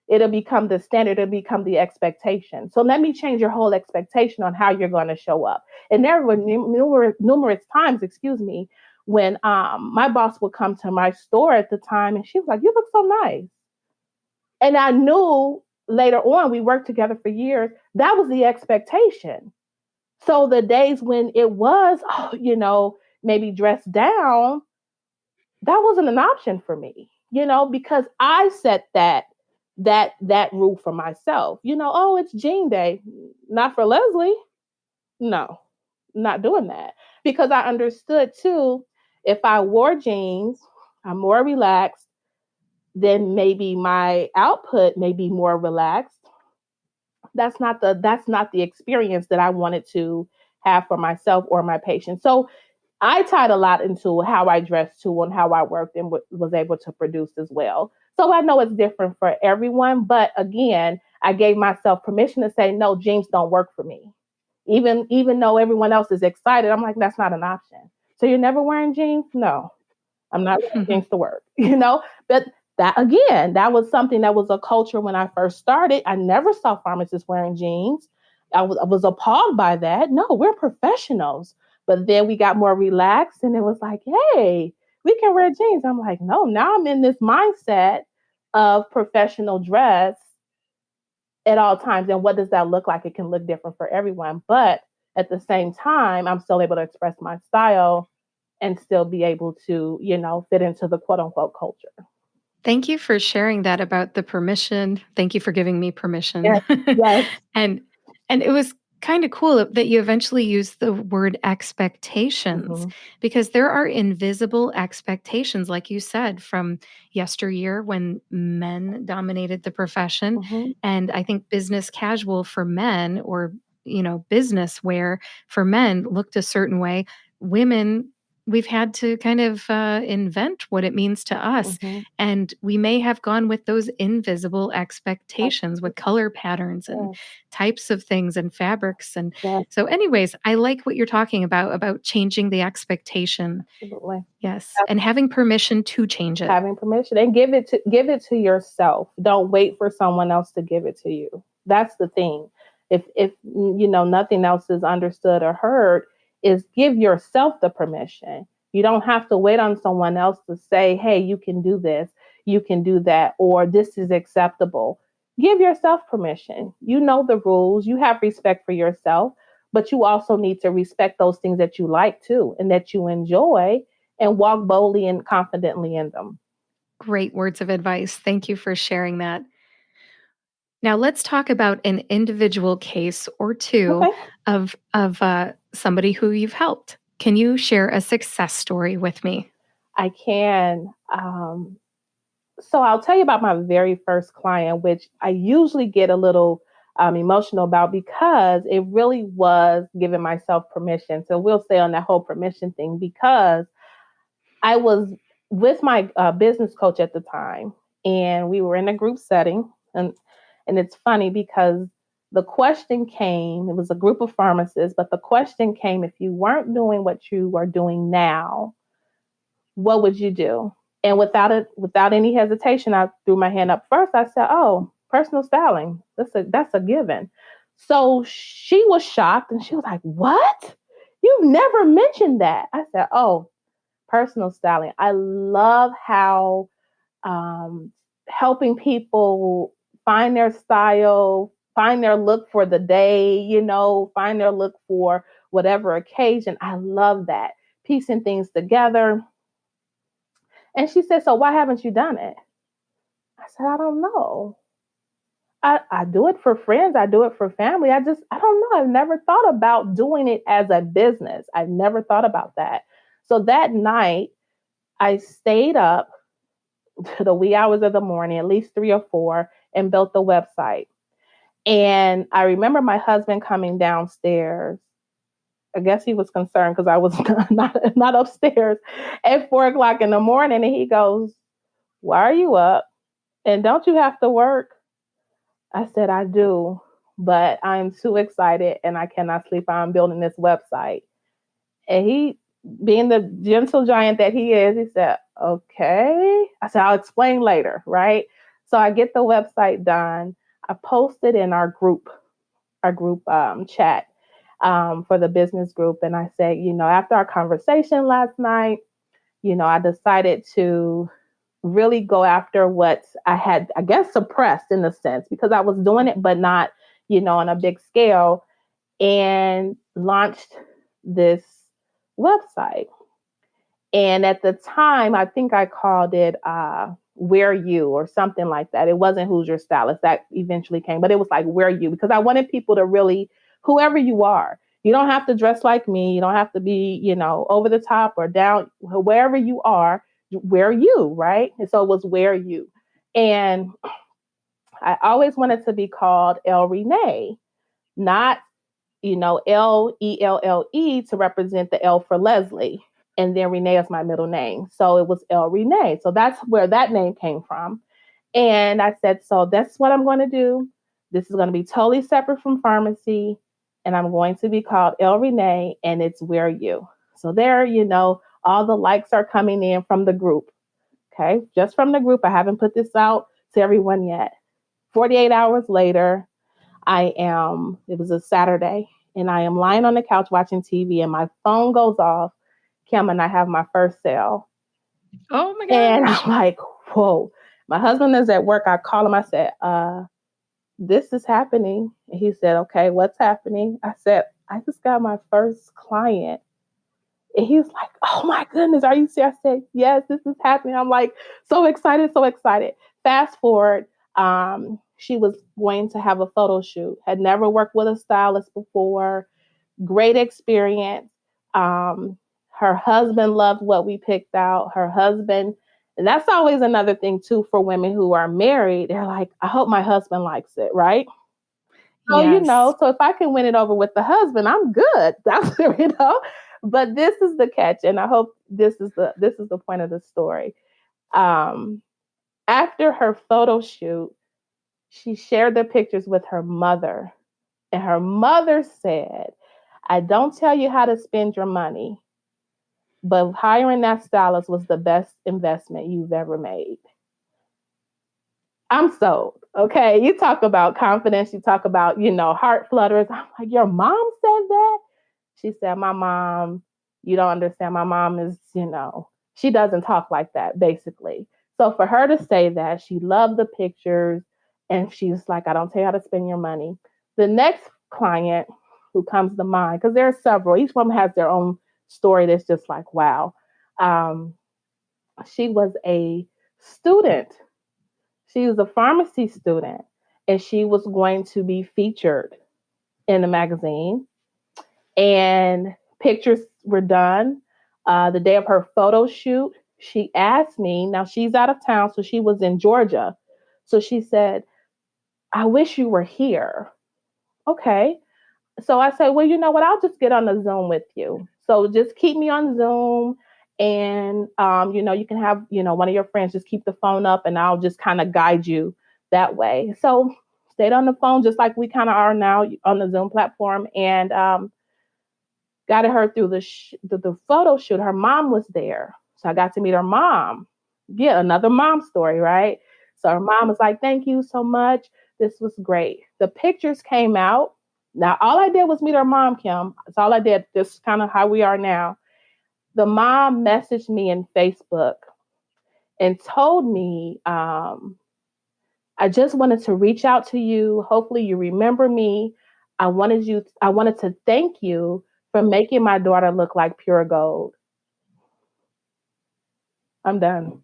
It'll become the standard, it'll become the expectation. So let me change your whole expectation on how you're going to show up. And there were numerous times, when my boss would come to my store at the time and she was like, you look so nice. And I knew later on, we worked together for years, that was the expectation. So the days when it was, maybe dressed down, that wasn't an option for me, because I set that rule for myself. Oh, it's jean day. Not for Leslie. No, not doing that. Because I understood too, if I wore jeans, I'm more relaxed, then maybe my output may be more relaxed. That's not the experience that I wanted to have for myself or my patients. So I tied a lot into how I dressed too and how I worked and was able to produce as well. So I know it's different for everyone, but again, I gave myself permission to say, no, jeans don't work for me. Even though everyone else is excited, I'm like, that's not an option. So you're never wearing jeans? No, I'm not wearing jeans to work, But that was something that was a culture when I first started. I never saw pharmacists wearing jeans. I was appalled by that. No, we're professionals. But then we got more relaxed and it was like, hey, we can wear jeans. I'm like, no, now I'm in this mindset of professional dress at all times. And what does that look like? It can look different for everyone. But at the same time, I'm still able to express my style and still be able to, fit into the quote unquote culture. Thank you for sharing that about the permission. Thank you for giving me permission. Yes. Yes. And it was kind of cool that you eventually used the word expectations, Mm-hmm. because there are invisible expectations, like you said, from yesteryear when men dominated the profession. Mm-hmm. And I think business casual for men, or business wear for men, looked a certain way. Women, we've had to kind of invent what it means to us. Mm-hmm. And we may have gone with those invisible expectations with color patterns and Yes. types of things and fabrics. And Yes. so, anyways, I like what you're talking about changing the expectation. Absolutely. Yes. And having permission to change it. Having permission, and give it to yourself. Don't wait for someone else to give it to you. That's the thing. If nothing else is understood or heard, is give yourself the permission. You don't have to wait on someone else to say, hey, you can do this, you can do that, or this is acceptable. Give yourself permission. You know the rules, you have respect for yourself, but you also need to respect those things that you like too and that you enjoy, and walk boldly and confidently in them. Great words of advice. Thank you for sharing that. Now let's talk about an individual case or two Okay. of somebody who you've helped. Can you share a success story with me? I can. So I'll tell you about my very first client, which I usually get a little emotional about because it really was giving myself permission. So we'll stay on that whole permission thing, because I was with my business coach at the time, and we were in a group setting, and it's funny because the question came. It was a group of pharmacists, but the question came: if you weren't doing what you are doing now, what would you do? And without any hesitation, I threw my hand up first. I said, "Oh, personal styling. That's a given." So she was shocked and she was like, "What? You've never mentioned that?" I said, "Oh, personal styling. I love how um, helping people find their style, find their look for the day, find their look for whatever occasion. I love that. Piecing things together." And she said, "So why haven't you done it?" I said, "I don't know. I do it for friends. I do it for family. I don't know. I've never thought about doing it as a business. I've never thought about that." So that night, I stayed up to the wee hours of the morning, at least 3 or 4, and built the website. And I remember my husband coming downstairs. I guess he was concerned because I was not upstairs at 4 o'clock in the morning. And he goes, "Why are you up? And don't you have to work?" I said, "I do, but I'm too excited and I cannot sleep. I'm building this website." And he, being the gentle giant that he is, he said, "Okay." I said, "I'll explain later," right? So I get the website done. I posted in our group chat for the business group. And I said, after our conversation last night, I decided to really go after what I had, I guess, suppressed in a sense because I was doing it, but not, on a big scale, and launched this website. And at the time, I think I called it Where You or something like that. It wasn't Hoosier Stylist. That eventually came, but it was like Where You, because I wanted people to really, whoever you are, you don't have to dress like me. You don't have to be, over the top or down, wherever you are, where you, right? And so it was Where You. And I always wanted to be called Elle Renée, not, Lelle to represent the L for Leslie. And then Renee is my middle name. So it was Elle Renée. So that's where that name came from. And I said, so that's what I'm going to do. This is going to be totally separate from pharmacy. And I'm going to be called Elle Renée, and it's Where You. So there, all the likes are coming in from the group. Okay. Just from the group. I haven't put this out to everyone yet. 48 hours later, it was a Saturday, and I am lying on the couch watching TV, and my phone goes off, Kim, and I have my first sale. Oh my And gosh. I'm like, whoa. My husband is at work. I call him. I said, this is happening. And he said, okay, what's happening? I said, I just got my first client. And he was like, oh my goodness, are you serious? I said, yes, this is happening. I'm like, so excited, so excited. Fast forward, she was going to have a photo shoot, had never worked with a stylist before, great experience. Her husband loved what we picked out. Her husband, and that's always another thing too for women who are married. They're like, I hope my husband likes it, right? So, Yes. so if I can win it over with the husband, I'm good. That's. But this is the catch, and I hope this is the point of the story. Um, After her photo shoot, she shared the pictures with her mother, and her mother said, I don't tell you how to spend your money, but hiring that stylist was the best investment you've ever made. I'm sold. Okay. You talk about confidence. You talk about, heart flutters. I'm like, your mom said that? She said, my mom, you don't understand. My mom is, she doesn't talk like that, basically. So for her to say that, she loved the pictures, and she's like, I don't tell you how to spend your money. The next client who comes to mind, because there are several, each one has their own story that's just like, wow. Um, she was a student. She was a pharmacy student, and she was going to be featured in the magazine. And pictures were done. The day of her photo shoot, she asked me, now she's out of town, so she was in Georgia. So she said, I wish you were here. Okay. So I said, well, you know what? I'll just get on the Zoom with you. So just keep me on Zoom, and you can have, one of your friends just keep the phone up, and I'll just kind of guide you that way. So stayed on the phone just like we kind of are now on the Zoom platform, and got her through the photo shoot. Her mom was there, so I got to meet her mom. Yeah, another mom story, right? So her mom was like, "Thank you so much. This was great." The pictures came out. Now all I did was meet her mom, Kim. That's all I did. Just kind of how we are now. The mom messaged me in Facebook and told me, "I just wanted to reach out to you. Hopefully, you remember me. I wanted to thank you for making my daughter look like pure gold." I'm done.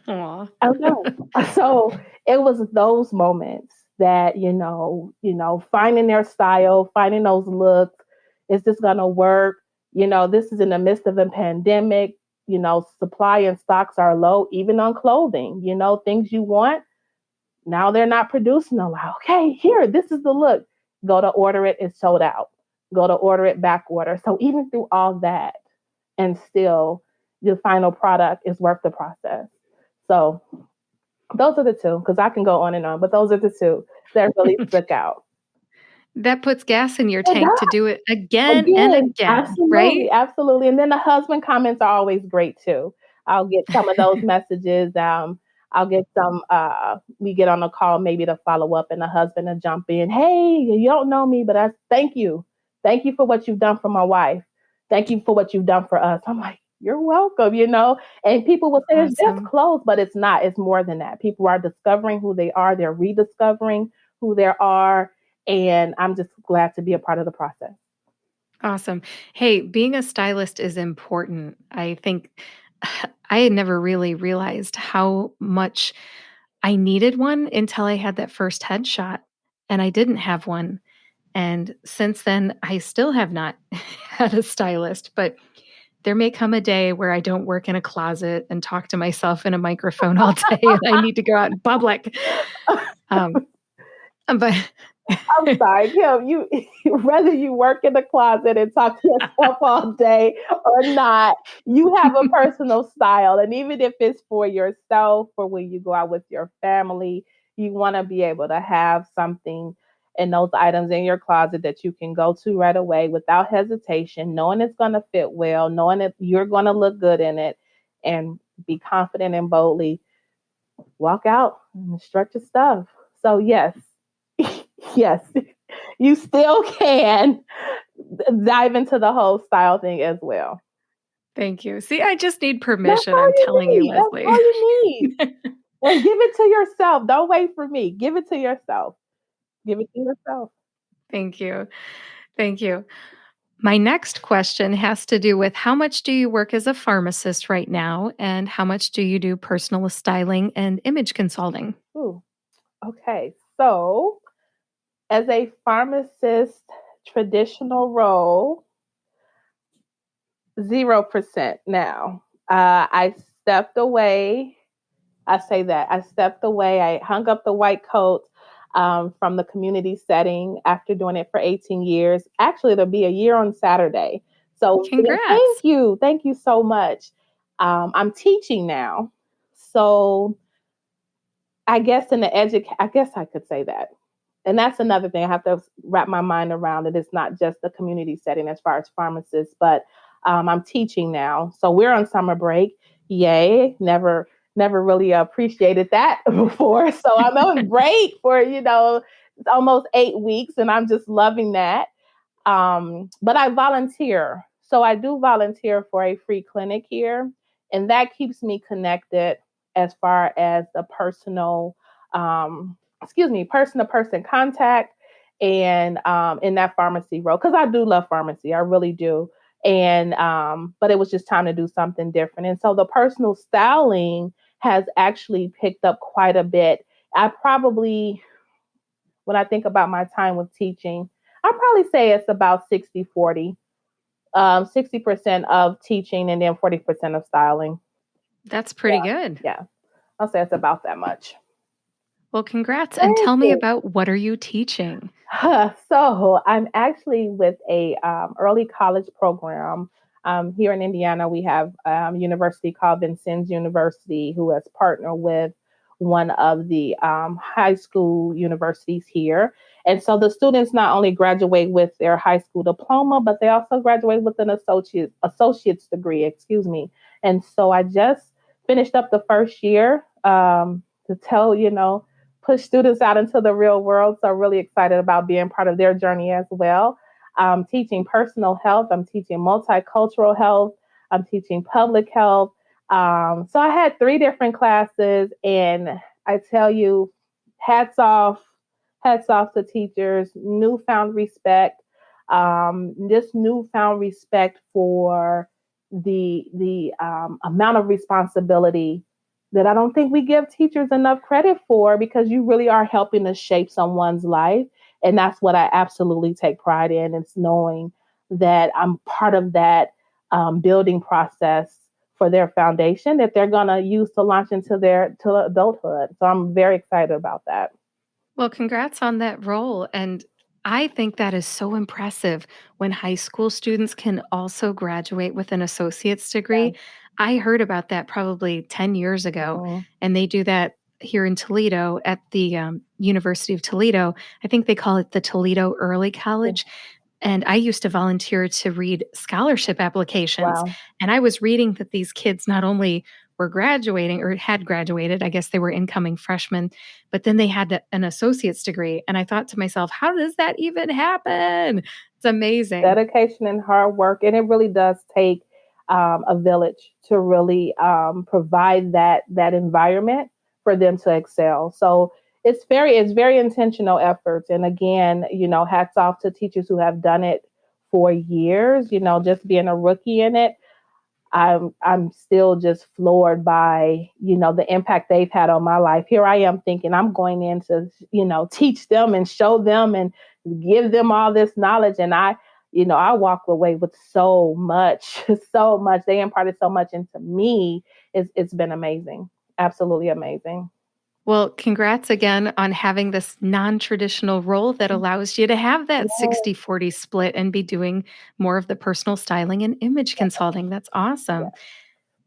Aw. I'm done. So it was those moments that, finding their style, finding those looks. Is this gonna work? This is in the midst of a pandemic. supply and stocks are low, even on clothing, things you want. Now they're not producing a lot. Okay, here, this is the look. Go to order it, it's sold out. Go to order it, back order. So even through all that, and still the final product is worth the process. So those are the two, because I can go on and on, but those are the two that really stuck out. That puts gas in your It tank to does. do it again and Again, again, right? absolutely, absolutely. And then the husband comments are always great too. I'll get some of those messages. I'll get some. We get on a call maybe to follow up, and the husband will jump in. Hey, you don't know me, but I thank you for what you've done for my wife. Thank you for what you've done for us. I'm like, you're welcome. And people will say it's just Awesome. clothes, but it's not. It's more than that. People are discovering who they are. They're rediscovering who they are, and I'm just glad to be a part of the process. Awesome. Hey, being a stylist is important. I think I had never really realized how much I needed one until I had that first headshot, and I didn't have one. And since then, I still have not had a stylist, but there may come a day where I don't work in a closet and talk to myself in a microphone all day and I need to go out in public. Um, but I'm sorry, Kim. Whether you work in the closet and talk to yourself all day or not, you have a personal style. And even if it's for yourself or when you go out with your family, you want to be able to have something and those items in your closet that you can go to right away without hesitation, knowing it's going to fit well, knowing that you're going to look good in it, and be confident and boldly walk out and stretch your stuff. So, yes, yes, you still can dive into the whole style thing as well. thank you. See, I just need That's permission. all I'm you telling you, need. That's all Leslie. you need. And give it to yourself. Don't wait for me. Give it to yourself. Give it to yourself. Thank you. Thank you. My next question has to do with how much do you work as a pharmacist right now, and how much do you do personal styling and image consulting? Ooh, okay. So, as a pharmacist, traditional role, 0% now. I stepped away. I say that. I stepped away. I hung up the white coat from the community setting after doing it for 18 years. Actually, it'll be a year on Saturday. So Congrats. thank you. Thank you so much. I'm teaching now. So I guess I could say that. And that's another thing I have to wrap my mind around. It is not just the community setting as far as pharmacists, but I'm teaching now. So we're on summer break. Yay. Never really appreciated that before. So I'm on break for, almost 8 weeks, and I'm just loving that. But I volunteer. So I do volunteer for a free clinic here, and that keeps me connected as far as the person to person contact and in that pharmacy role, because I do love pharmacy. I really do. And but it was just time to do something different. And so the personal styling has actually picked up quite a bit. I probably, when I think about my time with teaching, I'd probably say it's about 60-40. 60% of teaching and then 40% of styling. That's pretty good. Yeah. I'll say it's about that much. Well, congrats, and Thank tell me you. about what are you teaching? So I'm actually with a early college program here in Indiana. We have a university called Vincennes University, who has partnered with one of the high school universities here. And so the students not only graduate with their high school diploma, but they also graduate with an associate's degree, excuse me. And so I just finished up the first year to tell, push students out into the real world. So I'm really excited about being part of their journey as well. I'm teaching personal health. I'm teaching multicultural health. I'm teaching public health. So I had 3 different classes, and I tell you, hats off to teachers. Newfound respect. This newfound respect for the amount of responsibility that I don't think we give teachers enough credit for, because you really are helping to shape someone's life. And that's what I absolutely take pride in. It's knowing that I'm part of that building process for their foundation that they're going to use to launch into their to adulthood. So I'm very excited about that. Well, congrats on that role. And I think that is so impressive when high school students can also graduate with an associate's degree. I heard about that probably 10 years ago, Mhm. and they do that here in Toledo at the University of Toledo. I think they call it the Toledo Early College. And I used to volunteer to read scholarship applications. Wow. And I was reading that these kids not only were graduating or had graduated, I guess they were incoming freshmen, but then they had an associate's degree. And I thought to myself, how does that even happen? It's amazing. Dedication and hard work, and it really does take a village to really provide that environment for them to excel. So it's very intentional efforts, and again, hats off to teachers who have done it for years. Just being a rookie in it, I'm still just floored by the impact they've had on my life. Here I am thinking I'm going in to teach them and show them and give them all this knowledge, and I walk away with so much, so much. They imparted so much into me. It's been amazing, absolutely amazing. Well, congrats again on having this non traditional role that allows you to have that Yes, 60-40 split and be doing more of the personal styling and image consulting. That's awesome. yes.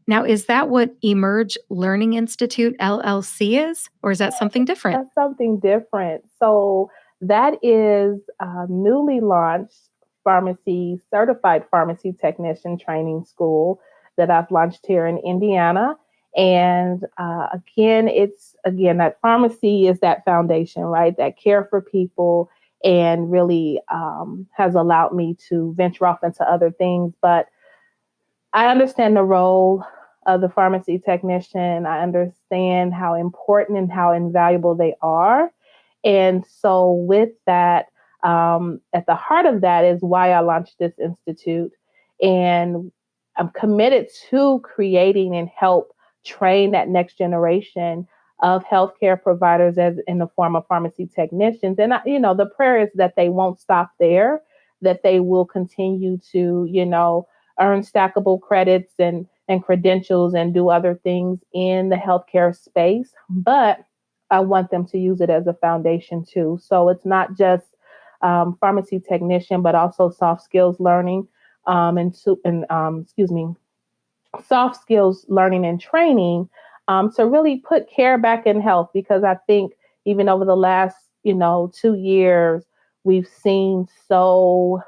Now, is that what Emerge Learning Institute LLC is, or is that something different? That's something different. So that is a newly launched certified pharmacy technician training school that I've launched here in Indiana. And again, that pharmacy is that foundation, right? That care for people, and really has allowed me to venture off into other things. But I understand the role of the pharmacy technician. I understand how important and how invaluable they are. And so, with that, at the heart of that is why I launched this institute. And I'm committed to creating and help train that next generation of healthcare providers as in the form of pharmacy technicians. And the prayer is that they won't stop there, that they will continue to, earn stackable credits and credentials and do other things in the healthcare space. But I want them to use it as a foundation too. So it's not just pharmacy technician, but also soft skills learning excuse me, soft skills learning and training to really put care back in health. Because I think even over the last 2 years, we've seen so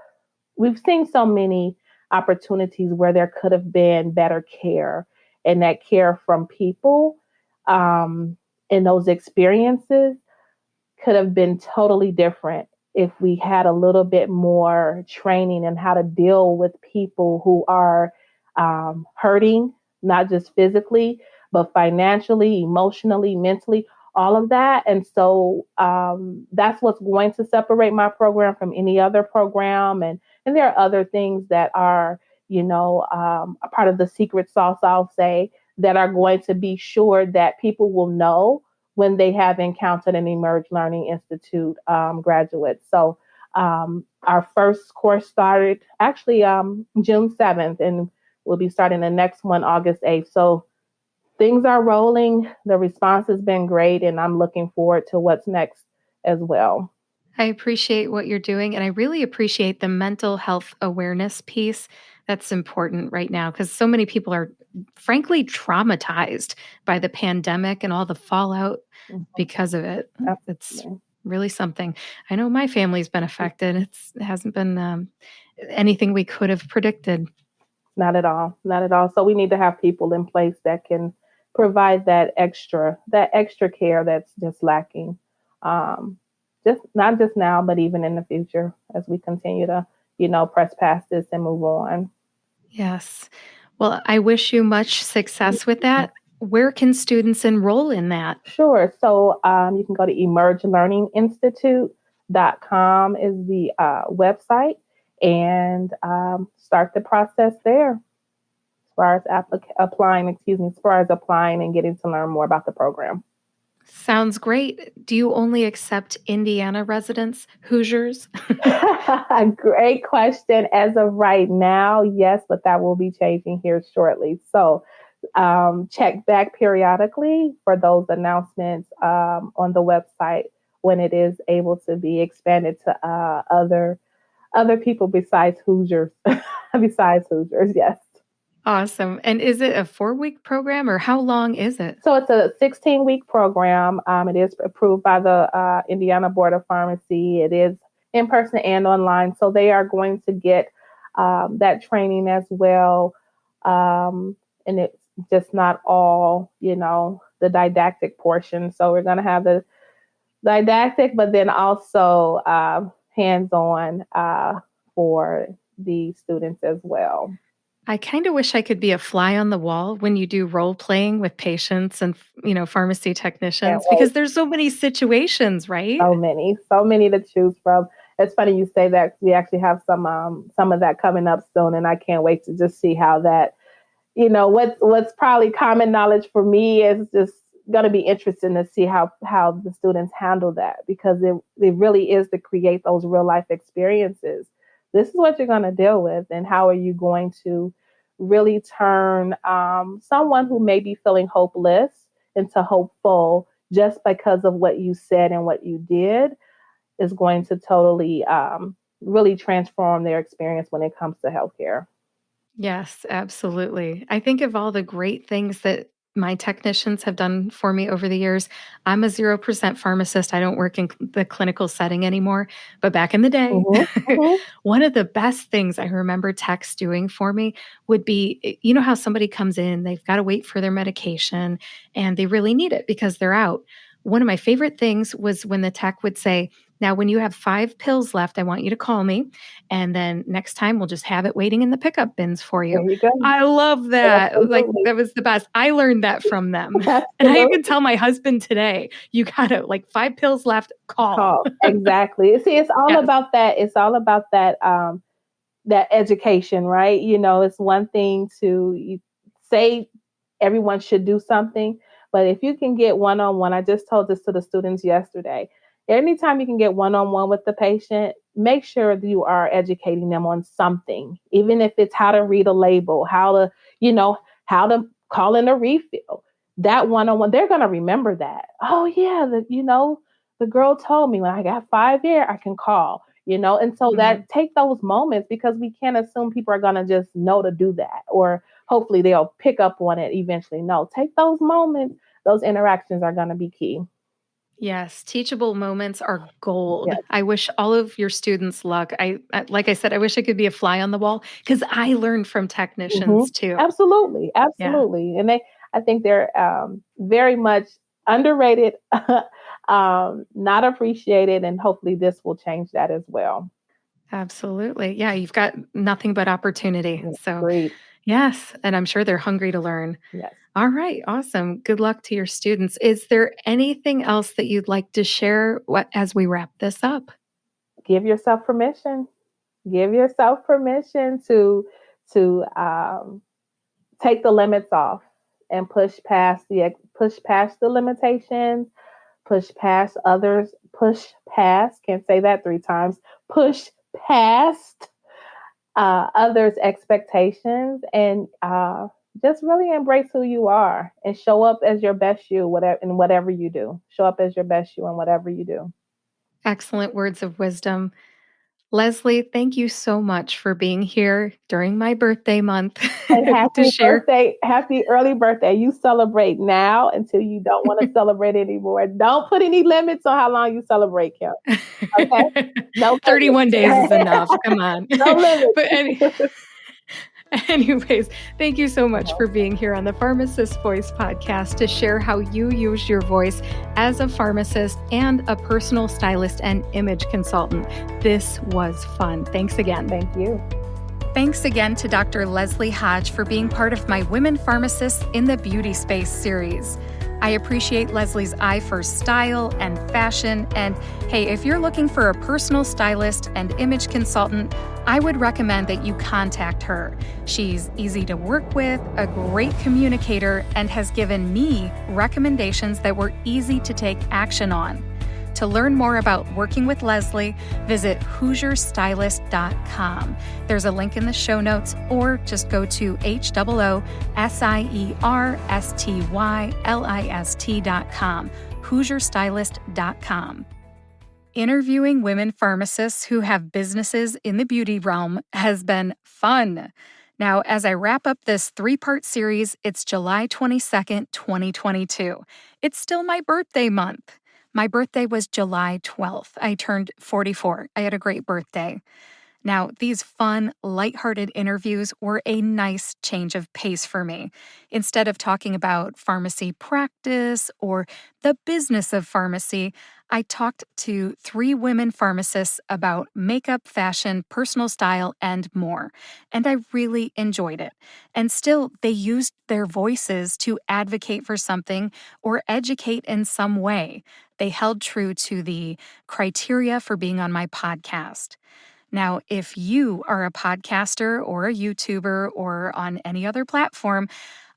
we've seen so many opportunities where there could have been better care, and that care from people in those experiences could have been totally different if we had a little bit more training in how to deal with people who are hurting, not just physically, but financially, emotionally, mentally, all of that. And so that's what's going to separate my program from any other program. And there are other things that are, a part of the secret sauce, I'll say, that are going to be sure that people will know when they have encountered an Emerge Learning Institute graduate. So our first course started actually June 7th, and we'll be starting the next one August 8th. So things are rolling. The response has been great, and I'm looking forward to what's next as well. I appreciate what you're doing, and I really appreciate the mental health awareness piece that's important right now because so many people are frankly traumatized by the pandemic and all the fallout Mhm. because of it. It's Absolutely. really something. I know my family's been affected. It hasn't been anything we could have predicted. Not at all. Not at all. So we need to have people in place that can provide that extra care that's just lacking. Just not just now, but even in the future as we continue to, press past this and move on. Yes. Well, I wish you much success with that. Where can students enroll in that? Sure. So you can go to emergelearninginstitute.com is the website, and start the process there as far as applying, as far as applying and getting to learn more about the program. Sounds great. Do you only accept Indiana residents, Hoosiers? Great question. As of right now, yes, but that will be changing here shortly. So check back periodically for those announcements on the website when it is able to be expanded to other people besides Hoosiers. Besides Hoosiers, yes. Awesome. And is it a 4-week program or how long is it? So it's a 16-week program. It is approved by the Indiana Board of Pharmacy. It is in person and online. So they are going to get that training as well. And it's just not all, the didactic portion. So we're going to have the didactic, but then also hands-on for the students as well. I kind of wish I could be a fly on the wall when you do role playing with patients and, pharmacy technicians because there's so many situations, right? So many to choose from. It's funny you say that. We actually have some of that coming up soon, and I can't wait to just see how that, what's probably common knowledge for me is just going to be interesting to see how the students handle that, because it really is to create those real life experiences. This is what you're going to deal with, and how are you going to really turn someone who may be feeling hopeless into hopeful just because of what you said and what you did is going to totally really transform their experience when it comes to healthcare. Yes, absolutely. I think of all the great things that my technicians have done for me over the years. I'm a 0% pharmacist. I don't work in the clinical setting anymore. But back in the day, Mm-hmm. one of the best things I remember techs doing for me would be, how somebody comes in, they've got to wait for their medication and they really need it because they're out. One of my favorite things was when the tech would say, now, when you have 5 pills left, I want you to call me. And then next time we'll just have it waiting in the pickup bins for There you. you go. I love that. Like, Absolutely. that was the best. I learned that from them. And I Absolutely. even tell my husband today, you got to, 5 pills left, call. Exactly. See, it's all Yes. about that. It's all about that that education, right? It's one thing to say everyone should do something, but if you can get one-on-one, I just told this to the students yesterday. Anytime you can get one-on-one with the patient, make sure that you are educating them on something, even if it's how to read a label, how to call in a refill. That one-on-one, they're going to remember that. Oh yeah, the girl told me when I got 5 here, I can call. And so that take those moments, because we can't assume people are going to just know to do that, or hopefully they'll pick up on it eventually. No, take those moments. Those interactions are going to be key. Yes, teachable moments are gold. Yes. I wish all of your students luck. Like I said, I wish I could be a fly on the wall because I learned from technicians too. Absolutely. Yeah, And I think they're very much underrated, not appreciated, and hopefully this will change that as well. absolutely. Yeah, you've got nothing but opportunity. Yes, So, great. yes, and I'm sure they're hungry to learn. Yes. All right, awesome. Good luck to your students. Is there anything else that you'd like to share as we wrap this up? Give yourself permission. Give yourself permission to take the limits off and push past the limitations, push past others, push past, can't say that 3 times, push past others' expectations, and just really embrace who you are and show up as your best you, whatever you do. Show up as your best you in whatever you do. Excellent words of wisdom. Leslie, thank you so much for being here during my birthday month And to happy share. birthday, happy early birthday. You celebrate now until you don't want to celebrate anymore. Don't put any limits on how long you celebrate, Kim. Okay? No 31 days is limits. enough. Come on. No But limits. anyways, thank you so much for being here on the Pharmacist Voice podcast to share how you use your voice as a pharmacist and a personal stylist and image consultant. This was fun. Thanks again. Thank you. Thanks again to Dr. Leslie Hodge for being part of my Women Pharmacists in the Beauty Space series. I appreciate Leslie's eye for style and fashion, and hey, if you're looking for a personal stylist and image consultant, I would recommend that you contact her. She's easy to work with, a great communicator, and has given me recommendations that were easy to take action on. To learn more about working with Leslie, visit HoosierStylist.com. There's a link in the show notes, or just go to HOOSIERSTYLIST.com, HoosierStylist.com. Interviewing women pharmacists who have businesses in the beauty realm has been fun. Now, as I wrap up this 3-part series, it's July 22nd, 2022. It's still my birthday month. My birthday was July 12th. I turned 44. I had a great birthday. Now, these fun, lighthearted interviews were a nice change of pace for me. Instead of talking about pharmacy practice or the business of pharmacy, I talked to 3 women pharmacists about makeup, fashion, personal style, and more. And I really enjoyed it. And still, they used their voices to advocate for something or educate in some way. They held true to the criteria for being on my podcast. Now, if you are a podcaster or a YouTuber or on any other platform,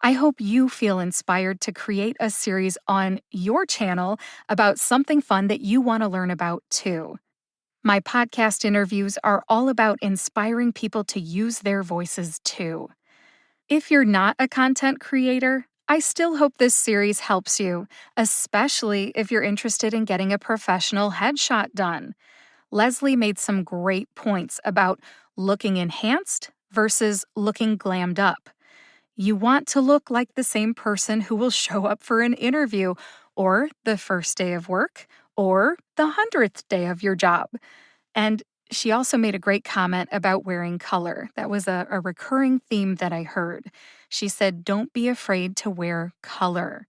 I hope you feel inspired to create a series on your channel about something fun that you want to learn about too. My podcast interviews are all about inspiring people to use their voices too. If you're not a content creator, I still hope this series helps you, especially if you're interested in getting a professional headshot done. Leslie made some great points about looking enhanced versus looking glammed up. You want to look like the same person who will show up for an interview, or the first day of work, or the 100th day of your job. And she also made a great comment about wearing color. That was a recurring theme that I heard. She said, don't be afraid to wear color.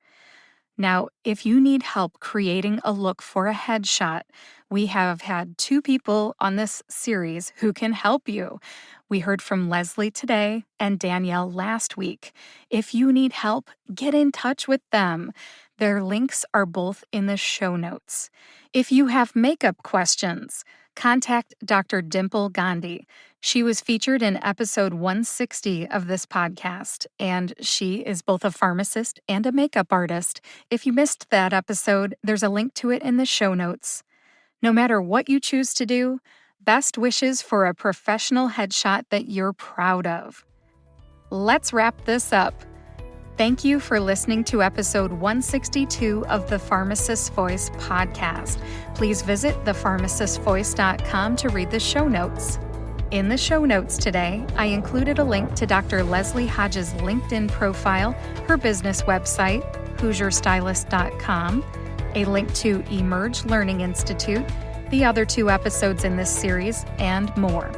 Now, if you need help creating a look for a headshot, we have had 2 people on this series who can help you. We heard from Leslie today and Danielle last week. If you need help, get in touch with them. Their links are both in the show notes. If you have makeup questions, contact Dr. Dimple Gandhi. She was featured in episode 160 of this podcast, and she is both a pharmacist and a makeup artist. If you missed that episode, there's a link to it in the show notes. No matter what you choose to do, best wishes for a professional headshot that you're proud of. Let's wrap this up. Thank you for listening to episode 162 of the Pharmacist's Voice podcast. Please visit thepharmacistvoice.com to read the show notes. In the show notes today, I included a link to Dr. Leslie Hodge's LinkedIn profile, her business website, HoosierStylist.com, a link to Emerge Learning Institute, the other 2 episodes in this series, and more.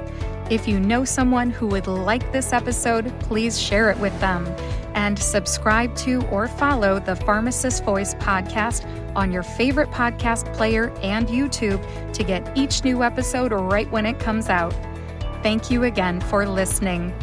If you know someone who would like this episode, please share it with them. And subscribe to or follow the Pharmacist's Voice podcast on your favorite podcast player and YouTube to get each new episode right when it comes out. Thank you again for listening.